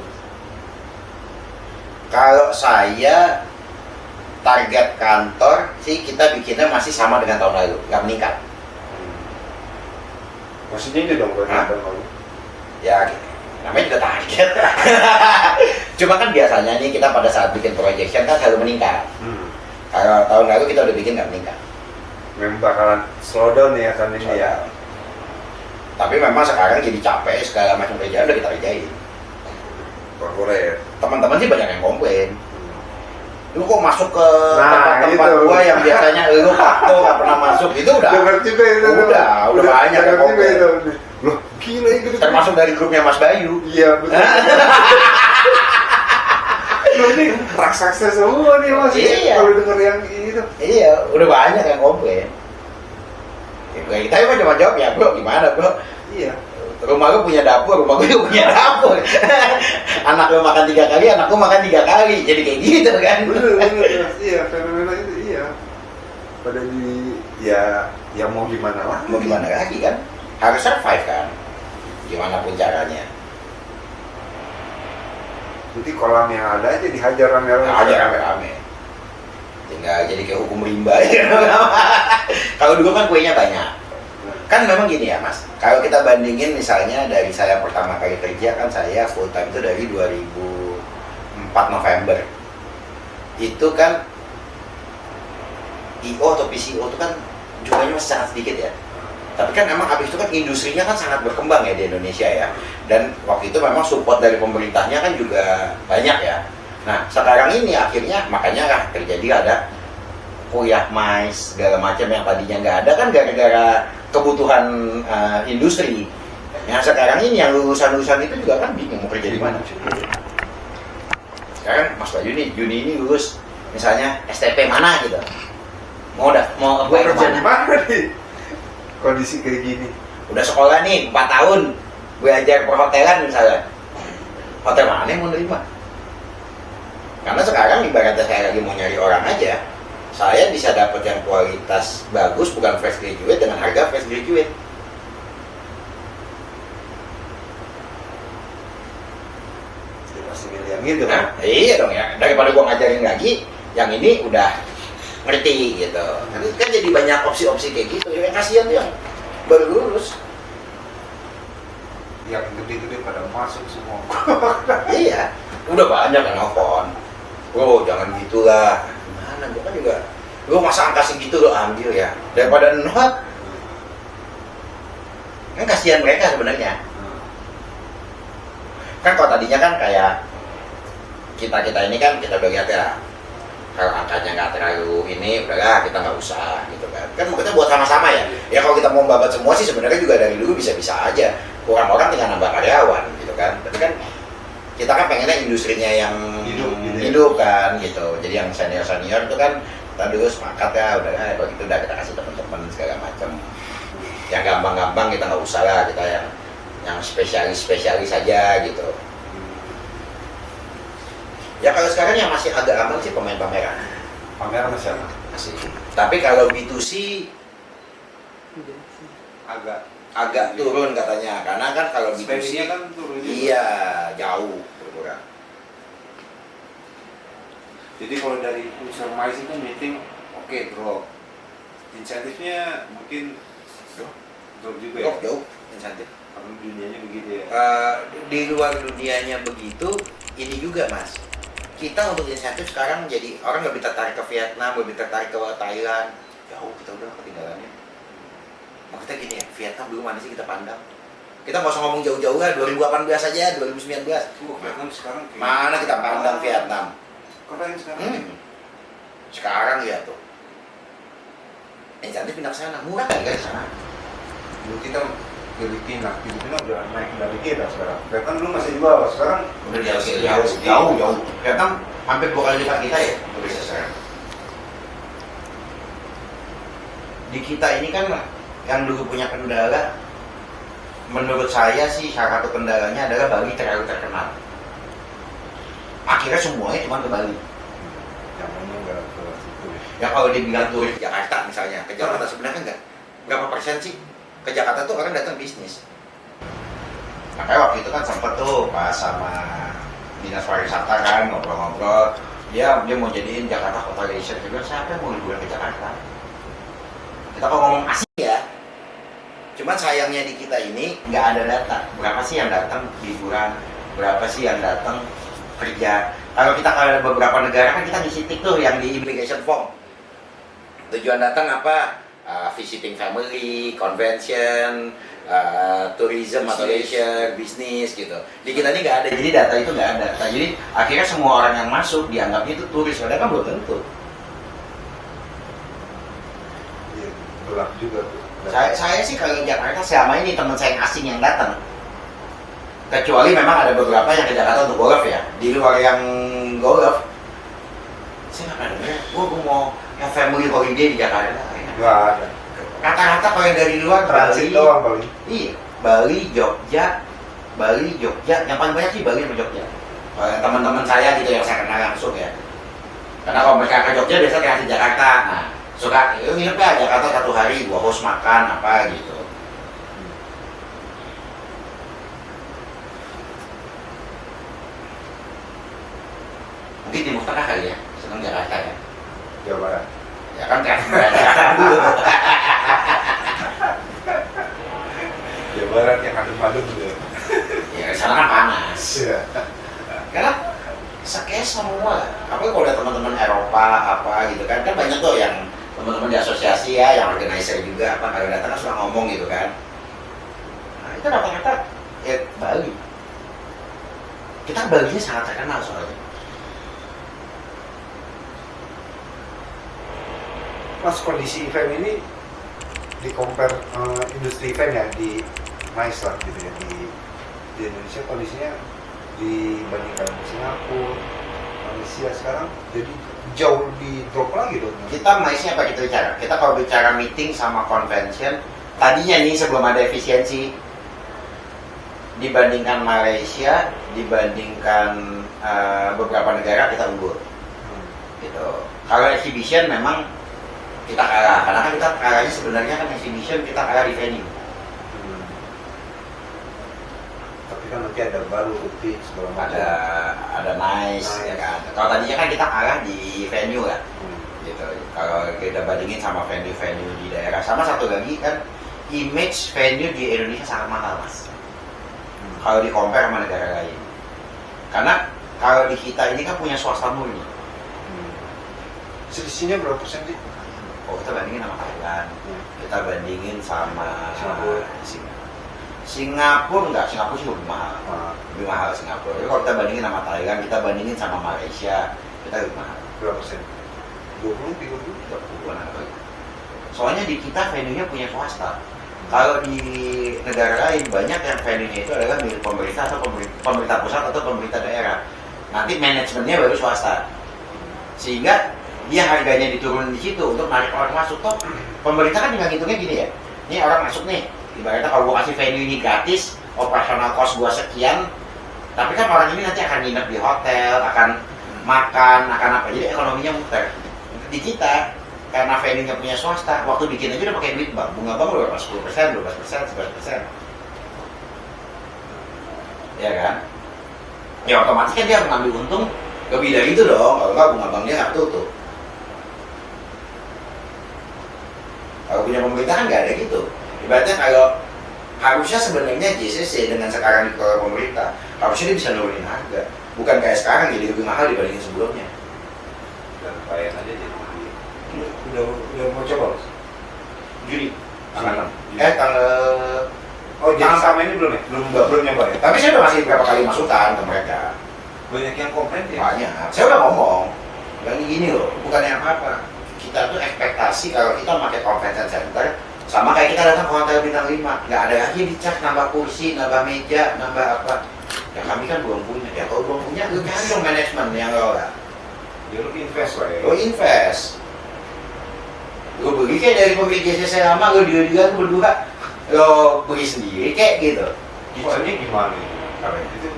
Kalau saya target kantor sih kita bikinnya masih sama dengan tahun lalu, nggak meningkat. Maksudnya ini dong berarti tahun lalu? Ya, namanya juga target. Cuma kan biasanya nih kita pada saat bikin projection kan selalu meningkat. Kalau tahun lalu kita udah bikin nggak meningkat. Memang bakalan slow down ya tahun ini ya. Tapi memang sekarang jadi capek, segala macam kerjaan udah kita kerjain. Corporate. Teman-teman sih banyak yang komplain. Lu kok masuk ke Nah, tempat itu. gua yang biasanya lu fakto nggak pernah masuk, itu udah. Dengar juga itu. Udah banyak yang komplain. Loh, gila itu. Termasuk dari grupnya Mas Bayu. Iya, betul. Loh, ini raksasa semua nih Mas. Iya. Kalau denger yang itu. Iya, udah banyak yang komplain. Ya, kita emang cuma jawab ya, bro, gimana bro? Iya. Rumah lu punya dapur, rumah gue juga punya dapur. Anak lu makan 3 kali, anak gua makan 3 kali. Jadi kayak gitu kan. Bener. Iya, fenomena itu iya. Pada di ya mau gimana lah. Mau gimana lagi kan? Harus survive kan? Gimana pun caranya. Nanti kolam yang ada aja dihajar rame-rame. Aja rame-rame. Tinggal jadi kayak hukum rimba ya. Kalau dulu kan kuenya banyak. Kan memang gini ya Mas, kalau kita bandingin misalnya dari saya pertama kali kerja kan saya full time itu dari 2004 November. Itu kan IO atau PCO itu kan jumlahnya masih sangat sedikit ya. Tapi kan memang habis itu kan industrinya kan sangat berkembang ya di Indonesia ya. Dan waktu itu memang support dari pemerintahnya kan juga banyak ya. Nah sekarang ini akhirnya makanya lah terjadi ada kuliah mais segala macam yang tadinya nggak ada kan gara-gara kebutuhan industri. Yang sekarang ini yang lulusan-lulusan itu juga kan bingung mau kerja di mana. Sekarang Mas Bayu nih Juni ini lulus misalnya STP mana gitu, mau apply Kerja kemana? di mana nih? Kondisi kayak gini. Udah sekolah nih 4 tahun belajar perhotelan misalnya, hotel mana yang mau nerima? Karena sekarang ibaratnya saya lagi mau nyari orang aja, saya bisa dapat yang kualitas bagus bukan fresh graduate dengan harga fresh graduate. gitu kan? Iya dong ya, daripada gua ngajarin lagi, yang ini udah ngerti gitu. Kan jadi banyak opsi-opsi kayak gitu. Yang kasihan tuh yang baru lulus. Yang gede-gede pada masuk semua. Iya, udah banyak yang nelfon. Bro, jangan gitulah. Gimana? Gua kan juga, lu masa angka segitu lo ambil ya, daripada not. Kan kasihan mereka sebenarnya. Kan kalau tadinya kan kayak kita ini kan kita udah lihat ya, kalau angkanya nggak terlalu ini, udahlah kita nggak usah gitu kan. Kan kita buat sama-sama ya. Ya kalau kita mau babat semua sih sebenarnya juga dari dulu bisa-bisa aja. Kurang orang tinggal nambah karyawan gitu kan. Tapi kan kita kan pengennya industrinya yang Hidup, gitu ya. hidup kan gitu. Jadi yang senior itu kan kita dulu sepakat ya, udah kalau gitu udah kita kasih teman-teman segala macam. Yang gampang-gampang kita nggak usah lah, kita yang spesialis saja gitu. Ya kalau sekarang yang masih agak aman sih pemain pameran. Pameran masih apa? Masih. Tapi kalau B2C agak turun katanya, karena kan kalau B2C Spendingnya kan turun juga. iya jauh berkurang. Jadi kalau dari unsur mais itu meeting oke drop. Insentifnya mungkin drop juga ya. Jauh insentif. Karena dunianya begitu ya. Di luar dunianya begitu, ini juga mas. Kita untuk insentif sekarang jadi orang lebih tertarik ke Vietnam, lebih tertarik ke Thailand. Jauh kita udah ketinggalannya. Maksudnya gini ya, Vietnam dulu mana sih kita pandang? Kita nggak usah ngomong jauh-jauh lah, 2018 aja, 2019. Vietnam sekarang kayak Mana kita pandang Vietnam? keren sekarang. Sekarang ya tuh. Insentif pindah ke sana, murah kan di sana? Dulu kita Filipina udah naik dari kita sekarang. Vietnam dulu masih di bawah, sekarang Udah jauh. Vietnam hampir 2 kali lipat kita ya, bisa sekarang. Di kita ini kan yang dulu punya kendala, menurut saya sih salah satu kendalanya adalah Bali terlalu terkenal. Akhirnya semuanya cuma ke Bali. Zamannya nggak ke situ. Ya kalau dibilang turis Jakarta misalnya, ke Jakarta sebenarnya enggak. Berapa persen sih? Ke Jakarta tuh orang datang bisnis. Makanya waktu itu kan sempet tuh pas sama dinas pariwisata kan ngobrol-ngobrol. Dia mau jadiin Jakarta kota leisure. Dia bilang siapa yang mau liburan ke Jakarta? Kita kalau ngomong asing ya. Cuman sayangnya di kita ini nggak ada data. Berapa sih yang datang liburan? Berapa sih yang datang kerja? Kalau kita ke beberapa negara kan kita ngisi tik tuh yang di immigration form. Tujuan datang apa? Visiting family, convention, tourism atau leisure, bisnis gitu. Di kita ini nggak ada, jadi data itu nggak ada. Nah, jadi akhirnya semua orang yang masuk dianggapnya itu turis, padahal kan belum tentu. Iya, gelap juga tuh. Saya sih kalau Jakarta selama ini teman saya yang asing yang datang. Kecuali memang ada beberapa yang ke Jakarta untuk golf ya. Di luar yang golf, saya nggak pernah dengar. Gue mau yang family holiday di Jakarta. Nggak ada. Rata-rata kalau yang dari luar Transit Bali, doang paling. iya, Bali, Jogja, yang paling banyak sih Bali sama Jogja. Teman-teman saya gitu yang saya kenal langsung ya. Karena kalau mereka ke Jogja biasanya transit Jakarta. Nah, suka nginep ya Jakarta 1 hari, 2 host makan apa gitu. Mungkin Timur Tengah kali ya, senang Jakarta ya. Jawa Barat. Ya kan transit Jakarta dulu. Jawa Barat yang adem-adem gitu. Ya di sana kan panas. Iya. Karena kayak semua, apalagi kalau ada teman-teman Eropa apa gitu kan banyak tuh yang teman-teman di asosiasi ya, yang organizer juga apa kalau datang kan suka ngomong gitu kan. Nah itu rata-rata ya Bali. Kita Balinya sangat terkenal soalnya. Pas kondisi event ini di compare industri event ya di MICE lah gitu ya di Indonesia kondisinya dibandingkan Singapura, Malaysia sekarang jadi jauh lebih drop lagi dong. Kita MICE-nya apa kita bicara? Kita kalau bicara meeting sama convention, tadinya nih sebelum ada efisiensi dibandingkan Malaysia, dibandingkan beberapa negara kita unggul. Gitu. Kalau exhibition memang kita kalah, karena kan kita kalahnya sebenarnya kan exhibition kita kalah di venue. Tapi kan nanti ada baru rutin segala macam. Ada nice, ya kan. Kalau tadinya kan kita kalah di venue kan, gitu. Kalau kita bandingin sama venue-venue di daerah, sama satu lagi kan image venue di Indonesia sangat mahal mas. Kalau di compare sama negara lain, karena kalau di kita ini kan punya swasta murni. Selisihnya berapa persen sih? Oh kita bandingin sama Thailand, kita bandingin sama Singapura enggak, Singapura sih lebih mahal. Lebih mahal Singapura. Jadi kalau kita bandingin sama Thailand, kita bandingin sama Malaysia, kita lebih mahal. Berapa persen? 20, 30? 30-an apa gitu. Soalnya di kita venue-nya punya swasta. Kalau di negara lain, banyak yang venue-nya itu adalah milik pemerintah atau pemerintah pusat atau pemerintah daerah. Nanti manajemennya baru swasta. Sehingga dia harganya diturunin di situ untuk menarik orang masuk. Toh pemerintah kan tinggal ngitungnya gini ya. Ini orang masuk nih, ibaratnya kalau gua kasih venue ini gratis, operasional cost gua sekian, tapi kan orang ini nanti akan nginep di hotel, akan makan, akan apa, jadi ekonominya muter. Di kita, karena venue-nya punya swasta, waktu bikin aja udah pakai duit bank, bunga bank udah berapa? 10%, 12%, 11%. Ya kan? Ya otomatis kan dia mengambil untung lebih dari itu dong, kalau nggak bunga banknya nggak tutup. Kalau punya pemerintah kan nggak ada gitu. Ibaratnya kalau harusnya sebenarnya JCC dengan sekarang dikelola pemerintah, harusnya dia bisa nurunin harga. Bukan kayak sekarang jadi lebih mahal dibandingin sebelumnya. Dan bayar aja jadi udah mau coba Mas? Juli. Tanggal 6. Tanggal. Oh jadi sama ini belum ya? Belum nyoba ya? Tapi saya udah masih beberapa kali masukan ke mereka. Banyak yang komplain ya? Banyak. Saya udah ngomong. Dan gini loh, bukannya apa-apa. Kita tuh ekspektasi kalau kita pakai convention center sama kayak kita datang ke hotel bintang 5, nggak ada lagi dicas nambah kursi, nambah meja, nambah apa. Ya kami kan belum punya. Ya kalau belum punya, lu cari dong manajemen yang ngelola. Ya lu invest lah ya? Lu invest. Lu beli kayak dari pemilik JCC lama, lu dia berdua, lo beli sendiri kayak gitu. Kitchennya gimana nih? Karena itu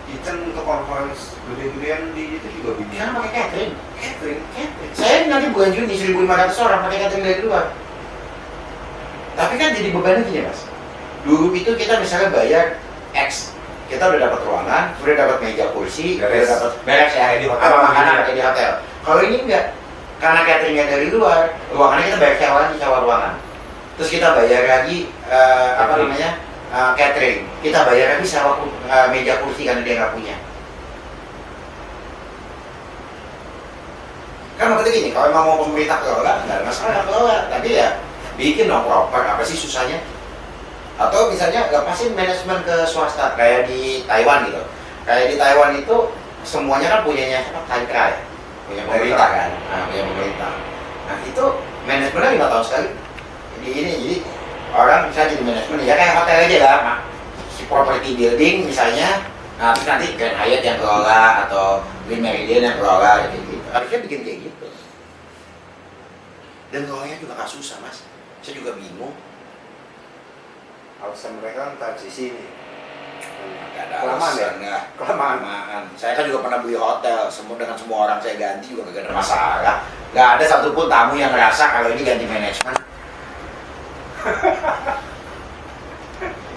kitchen untuk conference gede-gedean di itu juga bingung. Karena pakai catering. Saya nanti bulan Juni 1.500 orang pakai catering dari luar. Tapi kan jadi bebannya gini mas. Dulu itu kita misalnya bayar X, kita udah dapat ruangan, udah dapat meja kursi, udah dapat beres ya, di hotel, apa makanan ya. kayak di hotel. Kalau ini enggak, karena cateringnya dari luar, ruangannya kita bayar sewa ruangan. Terus kita bayar lagi apa namanya catering, kita bayar lagi sewa meja kursi karena dia nggak punya. Kan maksudnya gini, kalau emang mau pemerintah kelola, nggak ada masalah kelola, tapi ya bikin dong proper, apa sih susahnya? Atau misalnya lepasin manajemen ke swasta, kayak di Taiwan gitu. Kayak di Taiwan itu semuanya kan punyanya apa? Taikra ya, punya pemerintah kan, punya pemerintah. Nah itu manajemennya 5 tahun sekali. Jadi orang bisa jadi manajemen ya kayak hotel aja lah, si property building misalnya, nah terus nanti Grand Hyatt yang kelola atau Green Meridian yang kelola gitu. Harusnya bikin kayak gitu. Dan ngelolanya juga gak susah mas. Saya juga bingung. Alasan mereka kan transisi nih. Gak ada Kelamaan alasan ya? ya. Kelamaan. Saya kan juga pernah beli hotel, dengan semua orang saya ganti juga gak ada masalah. Gak ada satupun tamu yang ngerasa kalau ini ganti manajemen.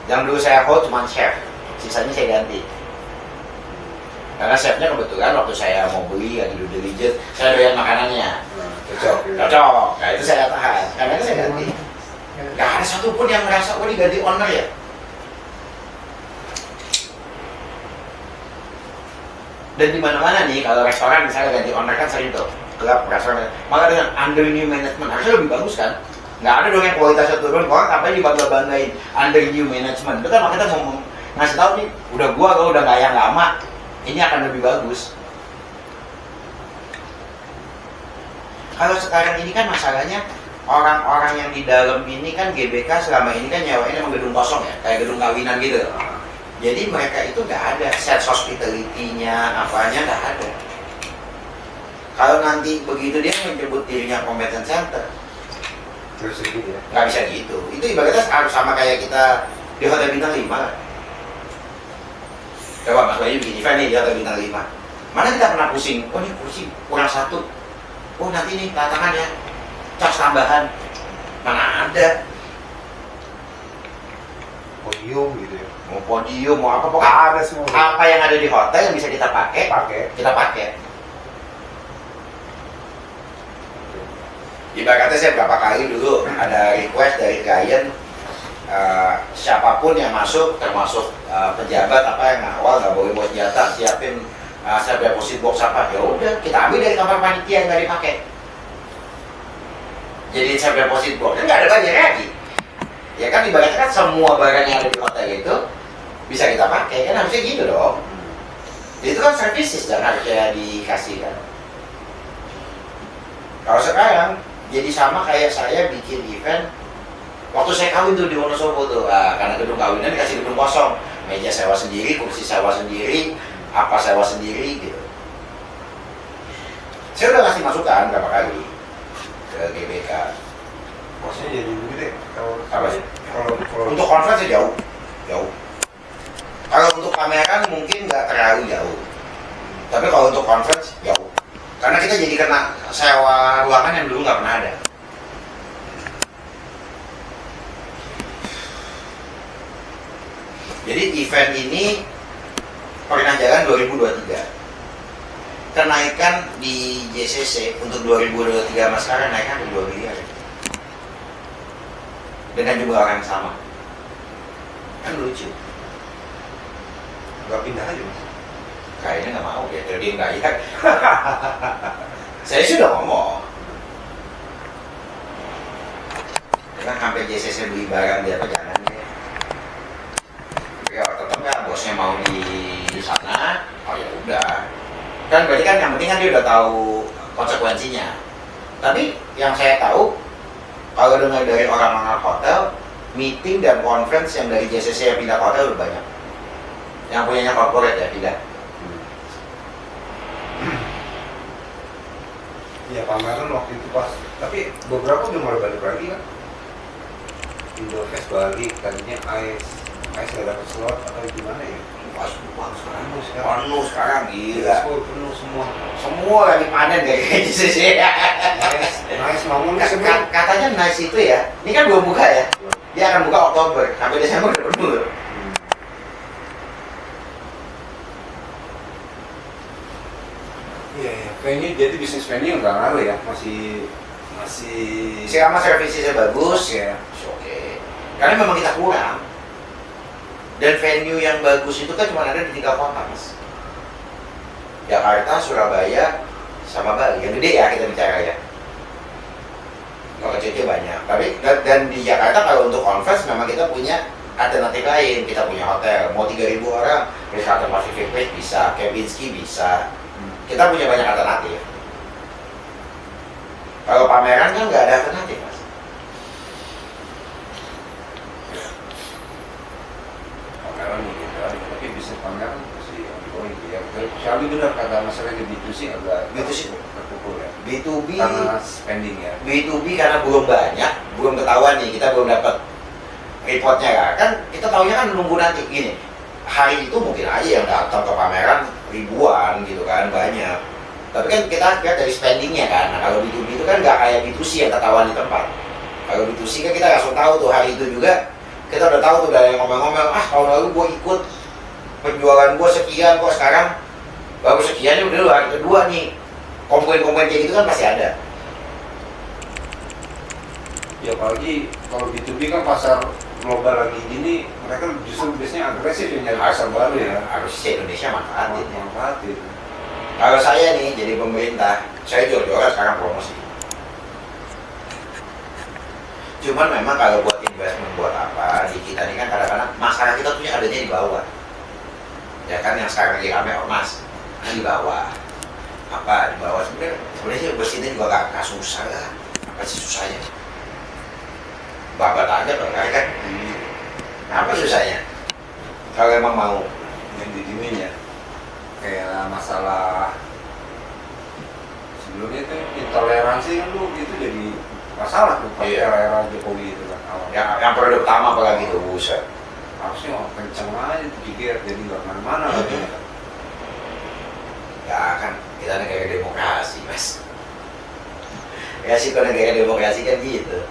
Yang dulu saya hold cuma chef, sisanya saya ganti. Karena chefnya kebetulan waktu saya mau beli lagi due diligence, saya doyan makanannya. Cocok. Nah itu saya tahan, karena itu saya ganti. Gak ada satupun yang ngerasa oh ini ganti owner ya. Dan di mana-mana nih kalau restoran misalnya ganti owner kan sering tuh, gelap restoran. Malah dengan under new management harusnya lebih bagus kan. Nggak ada dong yang kualitasnya turun, orang apa yang dibangga-banggain under new management. Itu kan makanya kita ngomong ngasih tahu nih, udah gua kalau udah nggak yang lama, ini akan lebih bagus. Kalau sekarang ini kan masalahnya orang-orang yang di dalam ini kan GBK selama ini kan nyawain emang gedung kosong ya, kayak gedung kawinan gitu. Jadi mereka itu nggak ada set hospitality-nya, apanya nggak ada. Kalau nanti begitu dia menyebut dirinya convention center, Terus gitu ya? nggak bisa gitu. Itu ibaratnya harus sama kayak kita di hotel bintang 5 lah. Coba Mas Bayu bikin event nih di hotel bintang 5. Mana kita pernah pusing, oh ini kursi kurang 1. Oh nanti nih tantangan ya, cas tambahan. Mana ada. podium gitu ya. Mau podium, mau apa pokoknya Ada semua. apa yang ada di hotel yang bisa kita pakai, kita pakai. Ibaratnya saya berapa kali dulu ada request dari klien, siapapun yang masuk, termasuk pejabat apa yang awal nggak boleh bawa senjata, siapin saya deposit box apa, ya udah kita ambil dari kamar panitia yang nggak dipakai. Jadi saya deposit box kan nggak ada banyak lagi. Ya kan ibaratnya kan semua barang yang ada di hotel itu bisa kita pakai, kan harusnya gitu dong. Itu kan services dan harusnya dikasih kan. Kalau sekarang jadi sama kayak saya bikin event waktu saya kawin tuh di Wonosobo tuh, karena gedung kawinan dikasih gedung kosong, meja sewa sendiri, kursi sewa sendiri, apa sewa sendiri gitu. Saya udah kasih masukan berapa kali ke GBK. Maksudnya jadi begitu ya. Apa sih? Kalau Untuk conference jauh. Kalau untuk pameran mungkin nggak terlalu jauh. Tapi kalau untuk conference jauh. Karena kita jadi kena sewa ruangan yang dulu nggak pernah ada. Jadi event ini pernah jalan 2023. Kenaikan di JCC untuk 2023 mas sekarang naikkan ke 2 miliar. Dengan jumlah orang yang sama. Kan lucu. nggak pindah aja mas. Kayaknya nggak mau ya, jadi nggak iya. Saya sudah ngomong. Kan sampai JCC beli barang dia apa jangan ya. Ya tetap nggak bosnya mau di sana, oh ya udah. Kan berarti kan yang penting kan dia udah tahu konsekuensinya. Tapi yang saya tahu kalau dengar dari orang-orang hotel, meeting dan conference yang dari JCC yang pindah ke hotel udah banyak. Yang punyanya corporate ya pindah. Iya pameran waktu itu pas, tapi beberapa udah mulai balik lagi kan. Indofest balik, tadinya Ais nggak dapat slot atau gimana ya? Pas uang sekarang, Sekarang. penuh sekarang gila. Penuh semua. Semua lagi panen kayak JCC. Nice bangun nih sebelum. Katanya nice itu ya, ini kan belum buka ya. Dia akan buka Oktober, sampai Desember udah penuh. Iya, iya. Venue jadi bisnis venue nggak ngaruh ya, masih Selama servisnya bagus, ya. oke. Karena memang kita kurang. Dan venue yang bagus itu kan cuma ada di 3 kota, Mas. Jakarta, Surabaya, sama Bali. Yang gede ya kita bicara ya. Kalau kecil banyak. Tapi dan di Jakarta kalau untuk conference memang kita punya alternatif lain. Kita punya hotel, mau 3.000 orang, Wisata Pacific Place bisa, Kempinski bisa. Kita punya banyak alternatif. Kalau pameran kan nggak ada alternatif, Mas. Pameran mungkin tapi bisnis pameran masih ongoing ya. Tapi benar kata masalah di B2C agak B2C. terpukul ya. B2B Karena spending ya. B2B karena belum banyak, belum ketahuan nih, kita belum dapat reportnya kan kita tahunya kan nunggu nanti gini. Hari itu mungkin aja yang datang ke pameran ribuan gitu kan, banyak. Tapi kan kita lihat dari spendingnya kan. Nah kalau B2B itu kan nggak kayak B2C yang ketahuan di tempat. Kalau B2C kan kita langsung tahu tuh hari itu juga kita udah tahu tuh dari yang ngomel-ngomel, tahun lalu gue ikut penjualan gue sekian kok sekarang baru sekian udah hari kedua nih. Komplain-komplain kayak gitu kan pasti ada. Ya apalagi kalau B2B kan pasar global lagi gini, mereka justru biasanya agresif ya nyari pasar baru ya. Harusnya Indonesia manfaatin ya. Manfaatin. Kalau saya nih jadi pemerintah, saya jual-jualan sekarang promosi. Cuman memang kalau buat investment buat apa, di kita ini kan kadang-kadang masalah kita tuh adanya di bawah. Ya kan yang sekarang lagi rame ormas, kan di bawah. Apa di bawah sebenarnya bersihin juga gak susah lah. Apa sih susahnya? Babat aja dong kan? Apa susahnya? Kalau emang mau Yang didimin ya. Kayak masalah sebelumnya itu intoleransi kan lu itu jadi masalah tuh pas Iya. era Jokowi itu kan awal. yang periode pertama apalagi tuh buset. Harusnya kenceng aja tuh pikir jadi nggak kemana-mana lagi. Ya kan kita negara demokrasi mas. Ya sih kalau negara demokrasi kan gitu.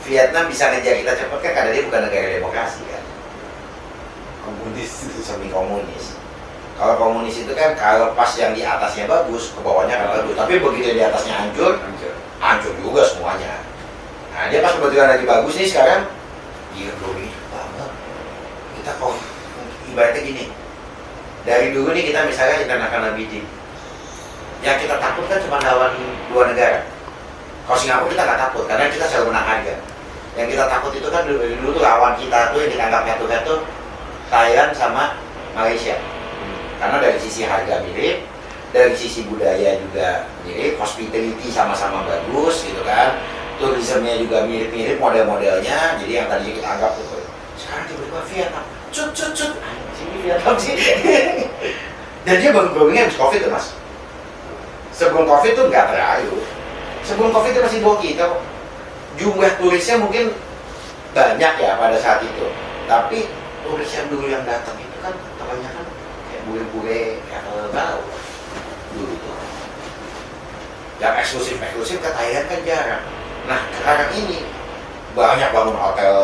Vietnam bisa ngejar kita cepat kan karena dia bukan negara demokrasi kan, Komunis itu semi komunis. Kalau komunis itu kan kalau pas yang di atasnya bagus, ke bawahnya kan bagus. Tapi begitu yang di atasnya hancur, hancur juga semuanya. Nah dia pas kebetulan lagi bagus nih sekarang, iya bro ini banget. Kita kok ibaratnya gini, dari dulu nih kita misalnya international bidding, yang kita takut kan cuma lawan dua negara. Kalau Singapura kita nggak takut karena kita selalu menang harga. Yang kita takut itu kan dulu tuh lawan kita tuh yang dianggap head tuh Thailand sama Malaysia. Karena dari sisi harga mirip, dari sisi budaya juga mirip, hospitality sama-sama bagus gitu kan, turismenya juga mirip-mirip model-modelnya. Jadi yang tadinya kita anggap tuh sekarang tiba-tiba Vietnam, cut, sini Vietnam sih. Dan dia baru-barunya habis Covid tuh mas. Sebelum Covid tuh nggak terlalu. Sebelum Covid itu masih bawa kita. Jumlah turisnya mungkin banyak ya pada saat itu. Tapi turis yang dulu yang datang itu kan kebanyakan kayak bule-bule yang tahu dulu tuh. Yang eksklusif ke Thailand kan jarang. Nah sekarang ini banyak bangun hotel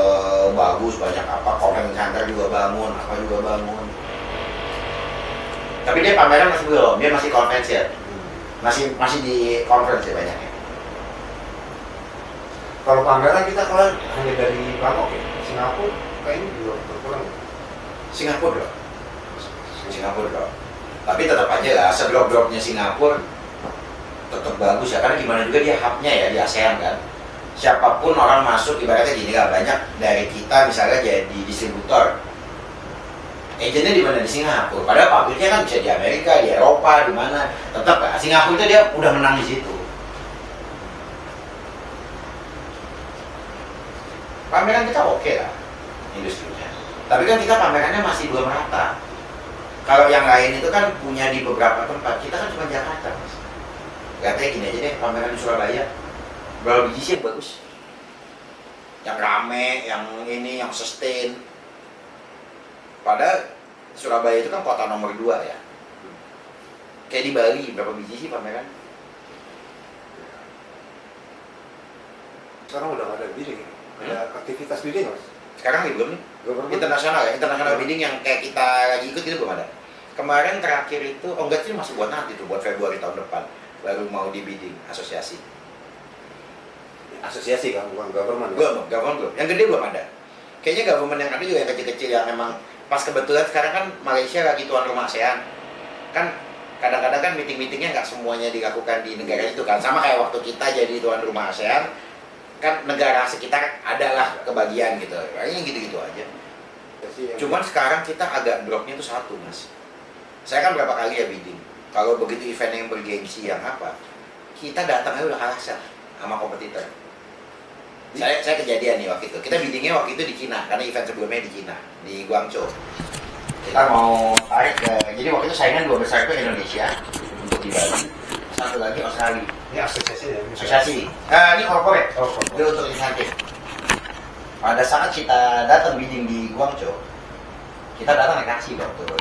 bagus, banyak apa, convention center juga bangun, apa juga bangun. Tapi dia pameran masih belum, dia masih konvensi ya. Masih di conference ya banyaknya. Kalau pameran kita kalau hanya dari Bangkok ya, Singapura kayaknya juga berkurang. Singapura loh. Tapi tetap aja lah, seblok-bloknya Singapura tetap bagus ya, karena gimana juga dia hubnya ya di ASEAN kan. Siapapun orang masuk, ibaratnya gini lah, banyak dari kita misalnya jadi distributor. Agentnya di mana? Di Singapura. Padahal pabriknya kan bisa di Amerika, di Eropa, di mana. Tetap Singapura itu dia udah menang di situ. Pameran kita oke lah industrinya. Tapi kan kita pamerannya masih belum rata. Kalau yang lain itu kan punya di beberapa tempat, kita kan cuma Jakarta mas. Katanya gini aja deh, pameran di Surabaya berapa biji sih yang bagus? Yang rame, yang ini, yang sustain. Padahal Surabaya itu kan kota nomor 2 ya. Kayak di Bali, berapa biji sih pameran? Sekarang udah nggak ada bidding, ada aktivitas bidding mas. Sekarang nih belum nih? Government. Internasional ya, internasional bidding yang kayak kita lagi ikut itu belum ada. Kemarin terakhir itu, oh enggak sih masih buat nanti tuh, buat Februari tahun depan baru mau di bidding asosiasi. Asosiasi kan, bukan government. Government belum. Yang gede belum ada. Kayaknya government yang ada juga yang kecil-kecil yang emang pas kebetulan sekarang kan Malaysia lagi tuan rumah ASEAN. Kan kadang-kadang kan meeting-meetingnya nggak semuanya dilakukan di negara itu kan. Sama kayak waktu kita jadi tuan rumah ASEAN, kan negara sekitar adalah kebagian gitu. Kayaknya gitu-gitu aja. Cuman sekarang kita agak dropnya itu satu mas. Saya kan berapa kali ya bidding. Kalau begitu event yang bergengsi yang apa, kita datangnya udah kalah sama kompetitor. Saya kejadian nih waktu itu. Kita biddingnya waktu itu di Cina, karena event sebelumnya di Cina, di Guangzhou. Kita mau tarik ke, jadi waktu itu saingan 2 besar itu Indonesia untuk di Bali, satu lagi Australia. Ini asosiasi ya? Asosiasi. Nah, ini corporate. Itu untuk insentif. Pada saat kita datang bidding di Guangzhou, kita datang naik taksi dong turun.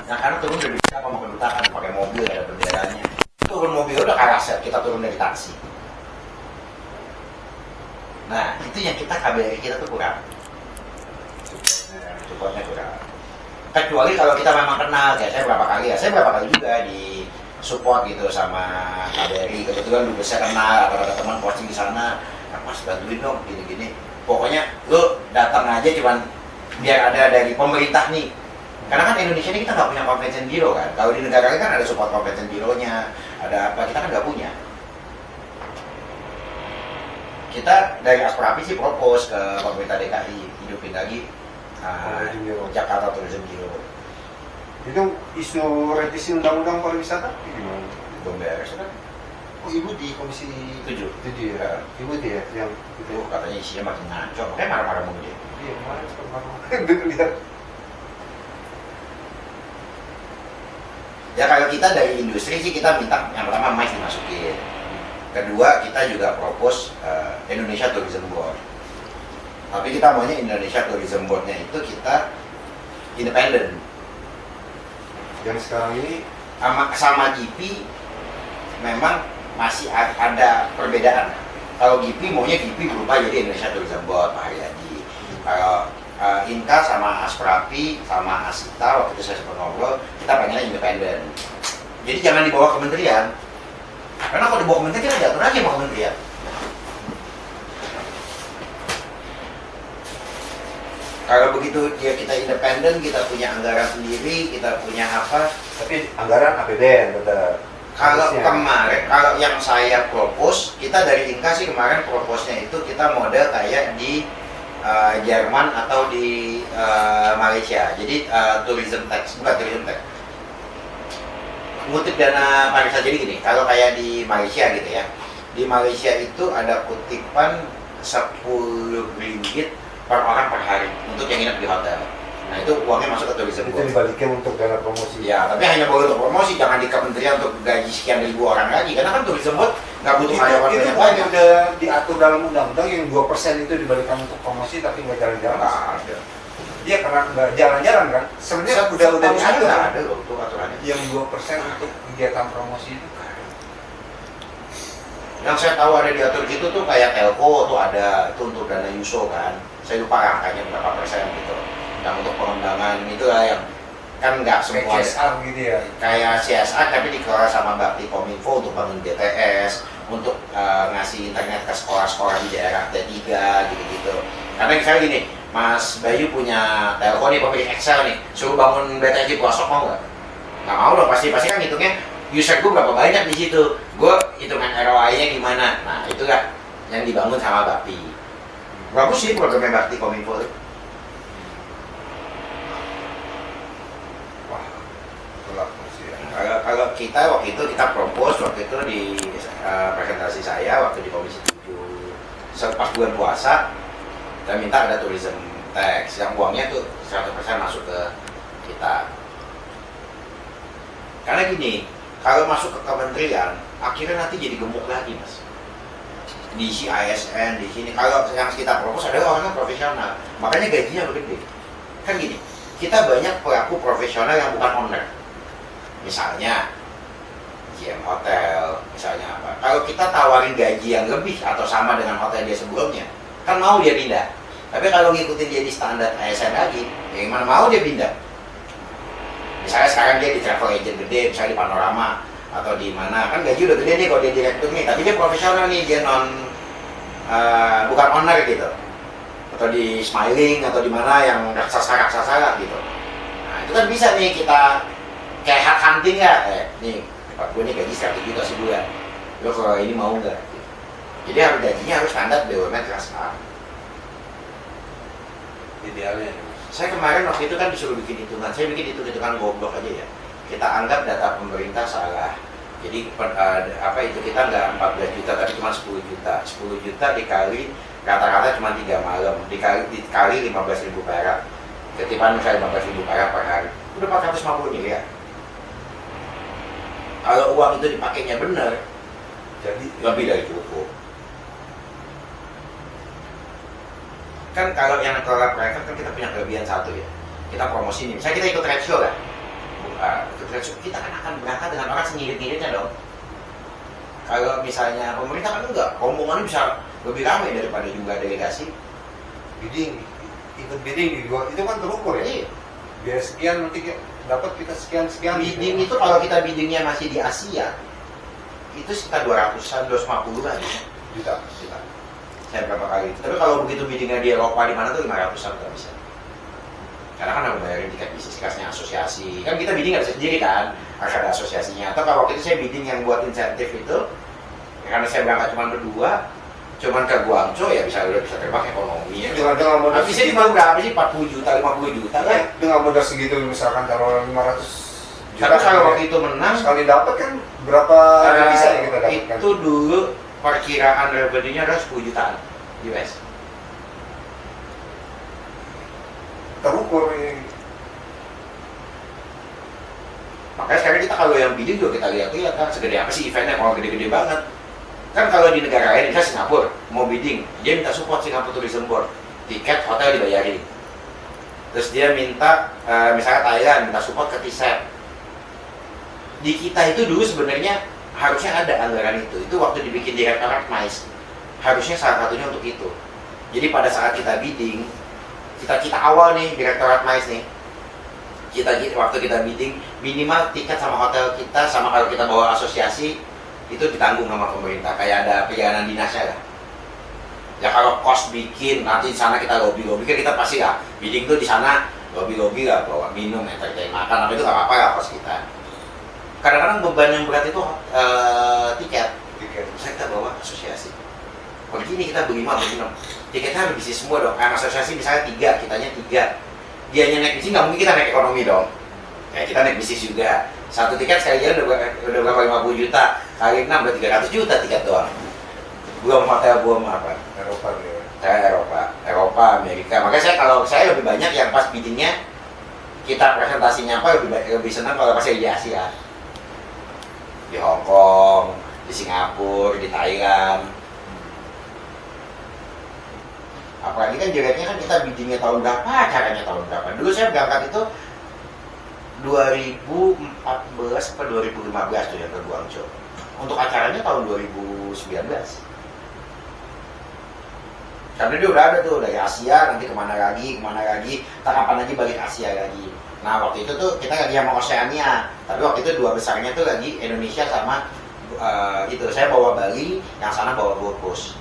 Nah karena turun dari apa mau kedutaan, pakai mobil ada benderanya. Turun mobil udah kalah set, kita turun dari taksi. Nah itu yang kita KBRI kita tuh kurang. Supportnya kurang. Kecuali kalau kita memang kenal, kayak saya berapa kali juga di support gitu sama KBRI. Kebetulan dulu saya kenal, atau ada teman posting di sana, mas bantuin dong gini-gini. Pokoknya lu datang aja cuman biar ada dari pemerintah nih. Karena kan Indonesia ini kita nggak punya convention bureau kan. Kalau di negara lain kan ada support convention bureau-nya, ada apa, kita kan nggak punya. Kita dari Asprapi sih propose ke pemerintah DKI hidupin lagi Jakarta Tourism Bureau. Itu isu revisi undang-undang pariwisata gimana? Belum beres kan? Oh ibu di komisi 7 ya? Ibu dia yang Itu katanya isinya makin ngaco, makanya marah-marah mulu dia. Iya kemarin sempat lihat. Ya kalau kita dari industri sih kita minta yang pertama MICE dimasukin. Kedua kita juga propose Indonesia Tourism Board. Tapi kita maunya Indonesia Tourism Board-nya itu kita independen. Yang sekarang ini Sama GP memang masih ada perbedaan. Kalau GIPI maunya GIPI berubah jadi Indonesia Tourism Board, Pak Haryadi. Kalau Inka sama Asprapi sama Asita waktu itu saya sempat ngobrol, kita pengennya independen. Jadi jangan dibawa kementerian. Karena kalau dibawa kementerian kita diatur aja sama kementerian. Kalau begitu ya kita independen, kita punya anggaran sendiri, kita punya apa. Tapi anggaran APBN tetap. Kalau Harusnya. kemarin, kalau yang saya propose, kita dari Inka sih kemarin propose-nya itu kita model kayak di Jerman atau di Malaysia. Jadi tourism tax, bukan tourism tax. Ngutip dana pariwisata jadi gini, kalau kayak di Malaysia gitu ya. Di Malaysia itu ada kutipan 10 ringgit per orang per hari untuk yang nginep di hotel. Nah itu uangnya masuk ke tourism Itu board. dibalikin untuk dana promosi. Ya, tapi hanya boleh untuk promosi, jangan di kementerian untuk gaji sekian ribu orang lagi. Karena kan tourism board nggak butuh karyawan Itu banyak kan banyak. udah diatur dalam undang-undang yang 2% itu dibalikan untuk promosi tapi nggak jalan-jalan. Nggak ada. Dia karena nggak jalan-jalan kan. Sebenarnya udah Tahu saya diatur. nggak ada loh tuh aturannya. Yang 2% untuk kegiatan promosi itu. Yang saya tahu ada diatur gitu tuh kayak telco tuh ada, itu untuk dana USO kan. Saya lupa angkanya berapa persen gitu. Yang untuk pengembangan itu lah yang kan nggak semua CSR gitu ya. kayak CSR tapi dikelola sama Bakti Kominfo untuk bangun BTS, untuk ngasih internet ke sekolah-sekolah di daerah T3 gitu-gitu. Karena misalnya gini, Mas Bayu punya telco nih, pemilik Excel nih, suruh bangun BTS di pelosok mau nggak? Nggak mau dong, pasti kan hitungnya user gue berapa banyak di situ, gue hitungan ROI-nya gimana. Nah itulah yang dibangun sama Bakti. Bagus sih programnya Bakti Kominfo itu. Wah, gelap sih ya. Kalau kita waktu itu kita propose waktu itu di presentasi saya waktu di Komisi 7 pas bulan puasa, kita minta ada tourism tax yang uangnya tuh 100% masuk ke kita. Karena gini, kalau masuk ke kementerian akhirnya nanti jadi gemuk lagi mas. Diisi ASN di sini. Kalau yang kita propose adalah orangnya profesional, makanya gajinya lebih gede. Kan gini, kita banyak pelaku profesional yang bukan owner. Misalnya GM Hotel, misalnya apa. Kalau kita tawarin gaji yang lebih atau sama dengan hotel dia sebelumnya, kan mau dia pindah. Tapi kalau ngikutin dia di standar ASN lagi, ya gimana mau dia pindah? Misalnya sekarang dia di travel agent gede, misalnya di Panorama atau di mana, kan gaji udah gede nih kalau dia direktur nih, tapi dia profesional nih, dia bukan owner gitu, atau di Smiling atau di mana yang raksasa lah gitu. Nah itu kan bisa nih kita kayak hard hunting ya, nih Pak gue nih gaji 100 juta sebulan, lo kalau ini mau nggak? Jadi harus gajinya harus standar BUMN kelas A. Idealnya. Saya kemarin waktu itu kan disuruh bikin hitungan, saya bikin hitungan goblok aja ya. Kita anggap data pemerintah salah. Jadi apa itu kita nggak 14 juta tapi cuma 10 juta. 10 juta dikali rata-rata cuma 3 malam, dikali 15.000 perak. Ketipan misalnya 15.000 perak per hari, udah 450 miliar. Kalau uang itu dipakainya benar, Jadi lebih dari cukup. Kan kalau yang kelola private kan kita punya kelebihan satu ya, kita promosi nih, misalnya kita ikut trade show kan, ikut trade show, kita kan akan berangkat dengan orang sengirit-ngiritnya dong. Kalau misalnya pemerintah kan enggak, rombongannya bisa lebih ramai daripada jumlah delegasi. bidding, ikut bidding di luar itu kan terukur ya. Iya. Biar sekian nanti dapat kita sekian. Bidding itu kalau kita biddingnya masih di Asia, itu sekitar 200-an, 250-an juta. saya berapa kali. Tapi kalau begitu biddingnya di Eropa di mana tuh 500-an nggak bisa. Karena kan harus bayarin tiket bisnis kelasnya asosiasi. Kan kita bidding nggak bisa sendiri kan, harus ada asosiasinya. Atau kalau waktu itu saya bidding yang buat insentif itu, ya karena saya berangkat cuma berdua, cuman ke Guangzhou ya udah bisa terbang ekonomi. Ya. Dengan modal Habisnya cuma berapa sih? 40 juta, 50 juta kan? Dengan modal segitu misalkan kalau 500 juta. Tapi kalau waktu itu menang, sekali dapat kan berapa devisa yang kita dapatkan? itu dulu perkiraan revenue-nya adalah 10 jutaan US. Terukur ini. Makanya sekarang kita kalau yang bidding juga kita lihat kan segede apa sih eventnya, kalau gede-gede banget. Kan kalau di negara lain, misalnya Singapura, mau bidding, dia minta support Singapore Tourism Board, tiket, hotel dibayarin. Terus dia minta, misalnya Thailand, minta support ke T-Set. Di kita itu dulu sebenarnya harusnya ada anggaran itu waktu dibikin Direktorat MICE. harusnya salah satunya untuk itu. Jadi pada saat kita bidding, kita awal nih Direktorat MICE nih, waktu kita bidding minimal tiket sama hotel kita sama kalau kita bawa asosiasi itu ditanggung sama pemerintah, kayak ada perjalanan dinasnya lah. Ya kalau kos bikin nanti di sana kita lobby kan kita pasti lah bidding tuh di sana lobby lah, bawa minum, entertain, makan, apa itu nggak apa-apa lah kos kita. Kadang-kadang beban yang berat itu tiket. Saya kita bawa asosiasi. Begini kita beli 5 tiketnya habis semua dong. Kan asosiasi misalnya 3, kitanya 3. Dianya naik bisnis nggak mungkin kita naik ekonomi dong. Ya kita naik bisnis juga. Satu tiket sekali jalan udah berapa 50 juta. Kali 6 udah 300 juta tiket doang. Belum hotel, belum apa. Eropa ya. Saya Eropa, Amerika. Makanya kalau saya lebih banyak yang pas biddingnya kita presentasinya apa lebih senang kalau pas di Asia. Di Hong Kong, di Singapura, di Thailand. Apalagi kan jeleknya kan kita biddingnya tahun berapa, acaranya tahun berapa. Dulu saya berangkat itu 2014 atau 2015 tuh yang ke Guangzhou. Untuk acaranya tahun 2019. Karena dia udah ada tuh dari Asia, nanti kemana lagi, kapan lagi balik Asia lagi. Nah waktu itu tuh kita lagi sama Oceania, tapi waktu itu 2 besarnya tuh lagi Indonesia sama itu. Saya bawa Bali, yang sana bawa Gold Coast.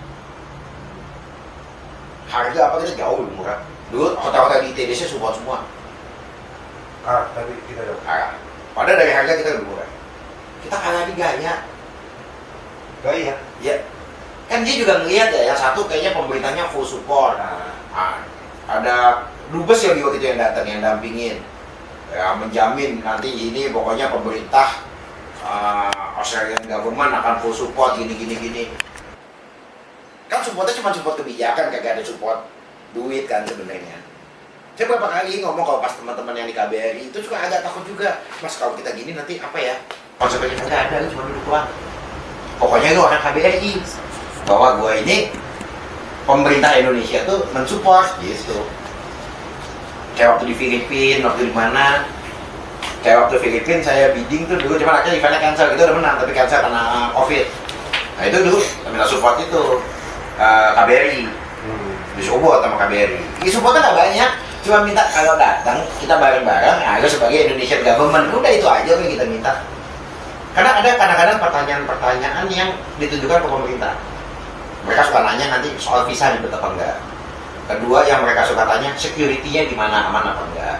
Harga apa kita jauh lebih murah. Dulu hotel-hotel di ITDC support semua. Tapi kita dapat. Padahal dari harga kita lebih murah. Kita kalah di gaya. Gaya? Ya. Kan dia juga ngelihat ya, yang satu kayaknya pemerintahnya full support. Ada dubes yang waktu itu yang datang, yang dampingin. Ya, menjamin nanti ini pokoknya pemerintah Australian government akan full support gini. Kan supportnya cuma support kebijakan, kagak ada support duit kan sebenarnya. Saya beberapa kali ngomong kalau pas teman-teman yang di KBRI itu juga agak takut juga, Mas kalau kita gini nanti apa ya? Konsekuensinya nggak ada, cuma duduk doang. Pokoknya lu orang KBRI bahwa gua ini pemerintah Indonesia tuh mensupport gitu. Kayak waktu di Filipina, waktu di mana? Kayak waktu Filipina saya bidding tuh dulu, cuma akhirnya eventnya cancel, itu udah menang tapi cancel karena COVID. Nah itu dulu minta support itu KBRI, disupport sama KBRI. Supportnya nggak banyak, cuma minta kalau datang kita bareng-bareng, ayo sebagai Indonesian government, udah itu aja yang kita minta. Karena ada kadang-kadang pertanyaan-pertanyaan yang ditujukan ke pemerintah. Mereka suka nanya nanti soal visa ribet apa enggak. Kedua yang mereka suka tanya security-nya di mana, aman apa enggak.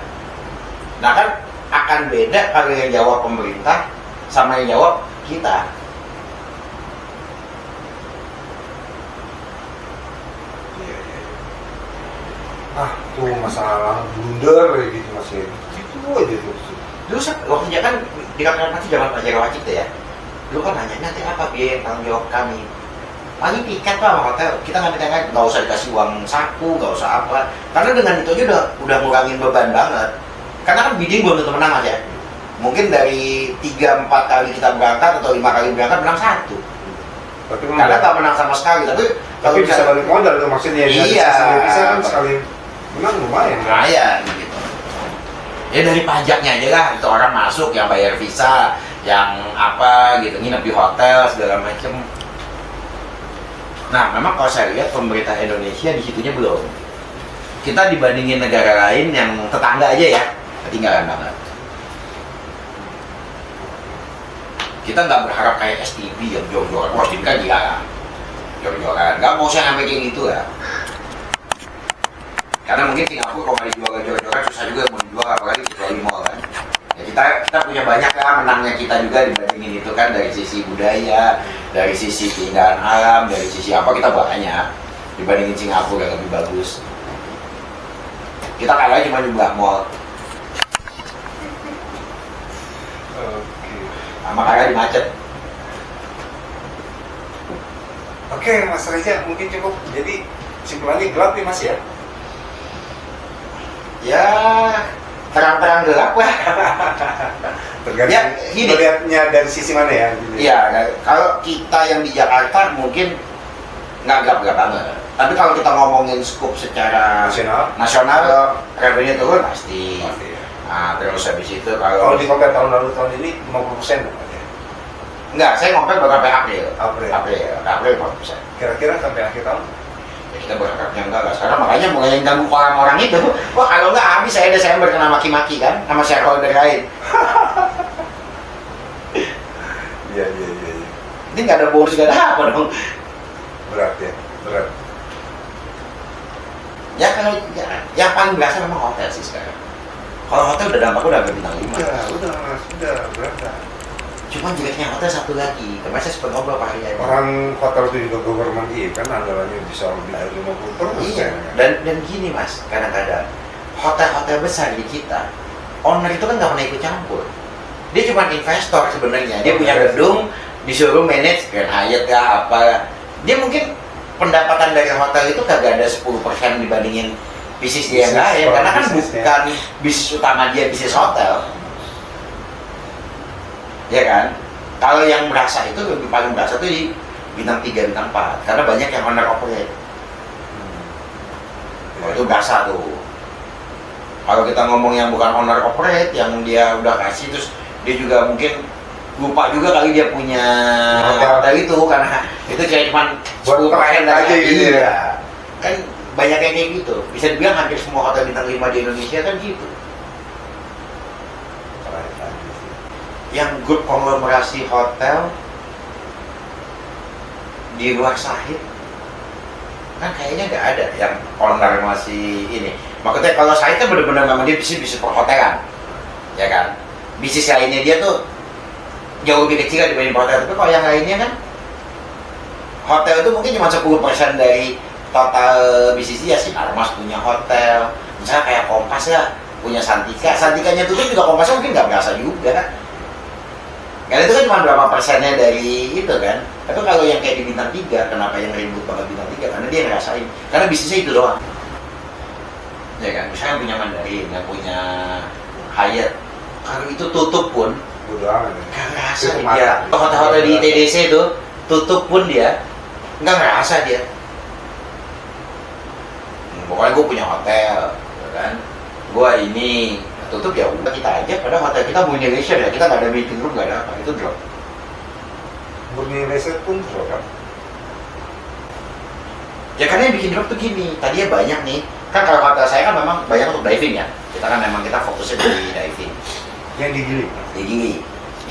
Nah kan akan beda kalau yang jawab pemerintah sama yang jawab kita. Tuh masalah blunder kayak gitu masih itu aja tuh. Dulu waktu kan di kantor masih zaman Pak Jawa Cipta ya. Dulu kan nanya nanti apa biaya yang tanggung jawab kami. Paling tiket lah sama hotel, kita nggak usah dikasih uang saku, nggak usah apa. Karena dengan itu aja udah ngurangin beban banget. Karena kan bidding belum tentu menang aja. Mungkin dari 3-4 kali kita berangkat atau 5 kali berangkat menang 1. Karena tak menang sama sekali, tapi bisa balik modal tuh maksudnya. Iya. Bisa kan sekali menang lumayan. Lumayan gitu. Ya dari pajaknya aja lah, itu orang masuk yang bayar visa, yang apa gitu, nginep di hotel segala macem. Nah, memang kalau saya lihat pemerintah Indonesia di situnya belum. Kita dibandingin negara lain yang tetangga aja ya, ketinggalan banget. Kita nggak berharap kayak STB yang jor-joran. STB kan gila, jor-joran. Nggak mau saya sampai kayak gitu ya. Karena mungkin Singapura kalau nggak dijual jor-joran susah juga mau dijual, apalagi dijual di mall kan. Ya kita punya banyak kan menangnya kita juga dibandingin itu kan, dari sisi budaya, dari sisi keindahan alam, dari sisi apa kita banyak dibandingin Singapura yang lebih bagus. Kita kalah cuma jumlah mall. Sama kalah di macet. Oke, Mas Reza mungkin cukup. Jadi simpulannya gelap nih Mas ya? Ya terang-terang gelap lah. Tergantung ya, melihatnya dari sisi mana ya? Iya, kalau kita yang di Jakarta mungkin nggak gelap-gelap banget. Tapi kalau kita ngomongin skop secara nasional revenue turun pasti. Ya. Nah, terus habis itu kalau di compare tahun lalu tahun ini 50% Enggak, saya ngoprek baru sampai April. April. April 40%. Kira-kira sampai akhir tahun? Ya, kita berharapnya enggak lah. Sekarang makanya mulai ganggu orang-orang itu. Wah kalau enggak habis saya Desember kena maki-maki kan sama shareholder lain. Iya. Ini nggak ada bonus, nggak ada apa dong. Berat ya, berat. Ya kalau yang paling berasa memang hotel sih sekarang. Kalau hotel udah dampaknya udah hampir bintang 5. Udah berat dah. Cuman jeleknya hotel satu lagi. Kemarin saya sempat ngobrol Pak Ria. Orang hotel itu juga government kan anggarannya bisa lebih dari 50%. Iya. Dan gini mas, kadang-kadang hotel-hotel besar di kita, owner itu kan nggak pernah ikut campur. Dia cuma investor sebenarnya. Dia punya gedung, disuruh manage Grand Hyatt ya apa. Dia mungkin pendapatan dari hotel itu kagak ada 10% dibandingin bisnis dia yang lain, karena kan bukan bisnis utama dia bisnis hotel. Ya kan? Kalau yang berasa itu lebih paling berasa tuh di bintang 3, bintang 4, karena banyak yang owner operate. Oh, itu berasa tuh. Kalau kita ngomong yang bukan owner operate, yang dia udah kasih terus dia juga mungkin lupa juga kali dia punya hotel itu, karena itu kayak cuma 10% aja gitu ya. Kan banyak yang kayak gitu. Bisa dibilang hampir semua hotel bintang 5 di Indonesia kan gitu. Yang grup konglomerasi hotel di luar Sahid kan kayaknya nggak ada yang owner masih ini. Maksudnya kalau Sahid kan benar-benar memang dia bisnis perhotelan, ya kan. Bisnis lainnya dia tuh jauh lebih kecil dibanding hotel. Tapi kalau yang lainnya kan hotel itu mungkin cuma 10% dari total bisnis dia sih. Armas punya hotel, misalnya kayak Kompas ya punya Santika. Santikanya tutup juga Kompasnya mungkin nggak berasa juga kan. Karena itu kan cuma berapa persennya dari itu kan. Tapi kalau yang kayak di bintang 3, kenapa yang ribut banget bintang 3? Karena dia ngerasain, karena bisnisnya itu doang. Ya kan, misalnya punya Mandarin, yang punya Hyatt, kalau itu tutup pun bodo amat ya. nggak ngerasa dia. Hotel-hotel di TDC itu tutup pun dia nggak ngerasa dia. Pokoknya gue punya hotel, ya kan. Gue ini tutup ya udah kita aja. Padahal hotel kita punya leisure ya, kita nggak ada meeting room, nggak ada apa, itu drop. Murni riset pun drop kan. Ya karena yang bikin drop tuh gini, tadinya banyak nih. Kan kalau hotel saya kan memang banyak untuk diving ya. Kita kan memang kita fokusnya di diving. Yang di Gili. Di Gili.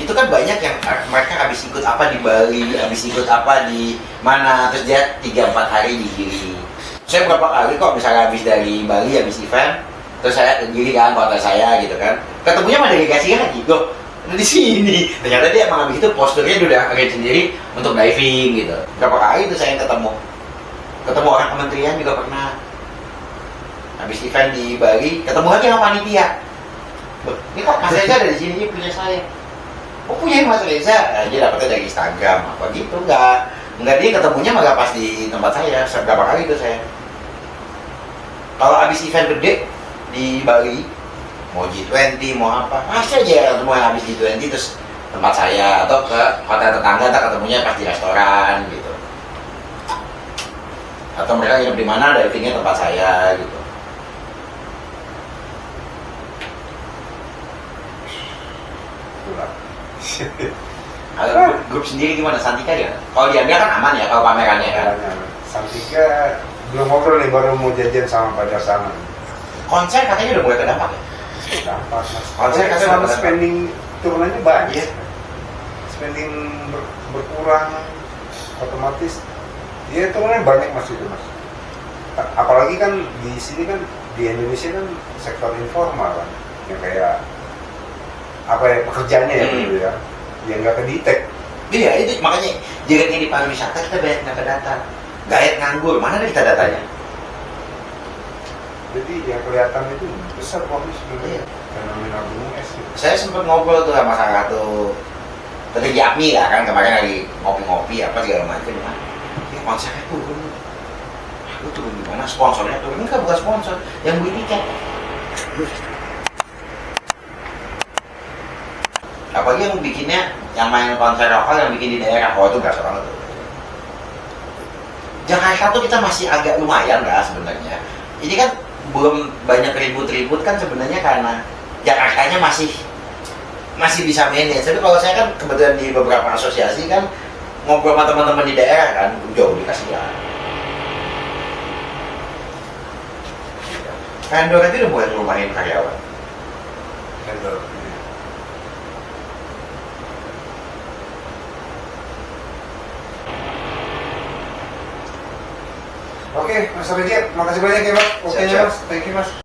Itu kan banyak yang mereka habis ikut apa di Bali, habis ikut apa di mana, terus dia 3-4 hari di Gili. Saya berapa kali kok misalnya habis dari Bali, habis event, terus saya ke Gili kan, hotel saya gitu kan. Ketemunya sama delegasi lagi, loh di sini. Ternyata dia emang habis itu posturnya udah arrange sendiri untuk diving gitu. Berapa kali itu saya ketemu orang kementerian juga pernah. Habis event di Bali, ketemu lagi sama panitia. Loh, ini kok Mas Reza ada di sini, ini punya saya. Oh punya Mas Reza? Nah, dia dapetnya dari Instagram apa gitu, enggak dia ketemunya malah pas di tempat saya. Berapa kali itu saya. Kalau habis event gede di Bali, mau G20, mau apa, pasti aja semua yang habis G20 terus tempat saya, atau ke hotel tetangga, tak ketemunya pas di restoran gitu. Atau mereka nginep di mana, divingnya tempat saya gitu. Kalau grup sendiri gimana? Santika ya? Kalau diambil kan aman ya kalau pamerannya kan? Santika belum ngobrol nih, baru mau janjian sama Pak Darsana. Konser katanya udah mulai terdampak ya? Dampak mas. Konser katanya sama udah spending turunannya banyak. Iya. Spending berkurang otomatis. Iya turunannya banyak mas itu mas. Apalagi kan di sini kan di Indonesia kan sektor informal kan, yang kayak apa ya pekerjaannya ya gitu ya, yang nggak kedetek. Iya itu makanya jeleknya di pariwisata kita banyak nggak data, gayet nganggur, mana ada kita datanya? Jadi yang kelihatan itu besar kok Iya. sebenarnya fenomena gunung es. Gitu. Saya sempat ngobrol tuh sama salah satu tadi Yakmi ya kan, kemarin lagi ngopi-ngopi apa segala macam kan, ya konsernya turun. Lu turun di mana? Sponsornya turun, ini kan bukan sponsor, yang beli tiket. Apalagi yang bikinnya, yang main konser lokal yang bikin di daerah, oh itu berasa banget tuh. Jakarta tuh kita masih agak lumayan lah sebenarnya. Ini kan belum banyak ribut-ribut kan sebenarnya karena Jakartanya masih masih bisa manage. Tapi kalau saya kan kebetulan di beberapa asosiasi kan ngobrol sama teman-teman di daerah kan jauh dikasih ya. Vendor aja udah mulai ngurumahin karyawan. Vendor. Oke, Mas Rejek, makasih banyak ya Mas. Oke, Siap-siap. Mas. Thank you Mas.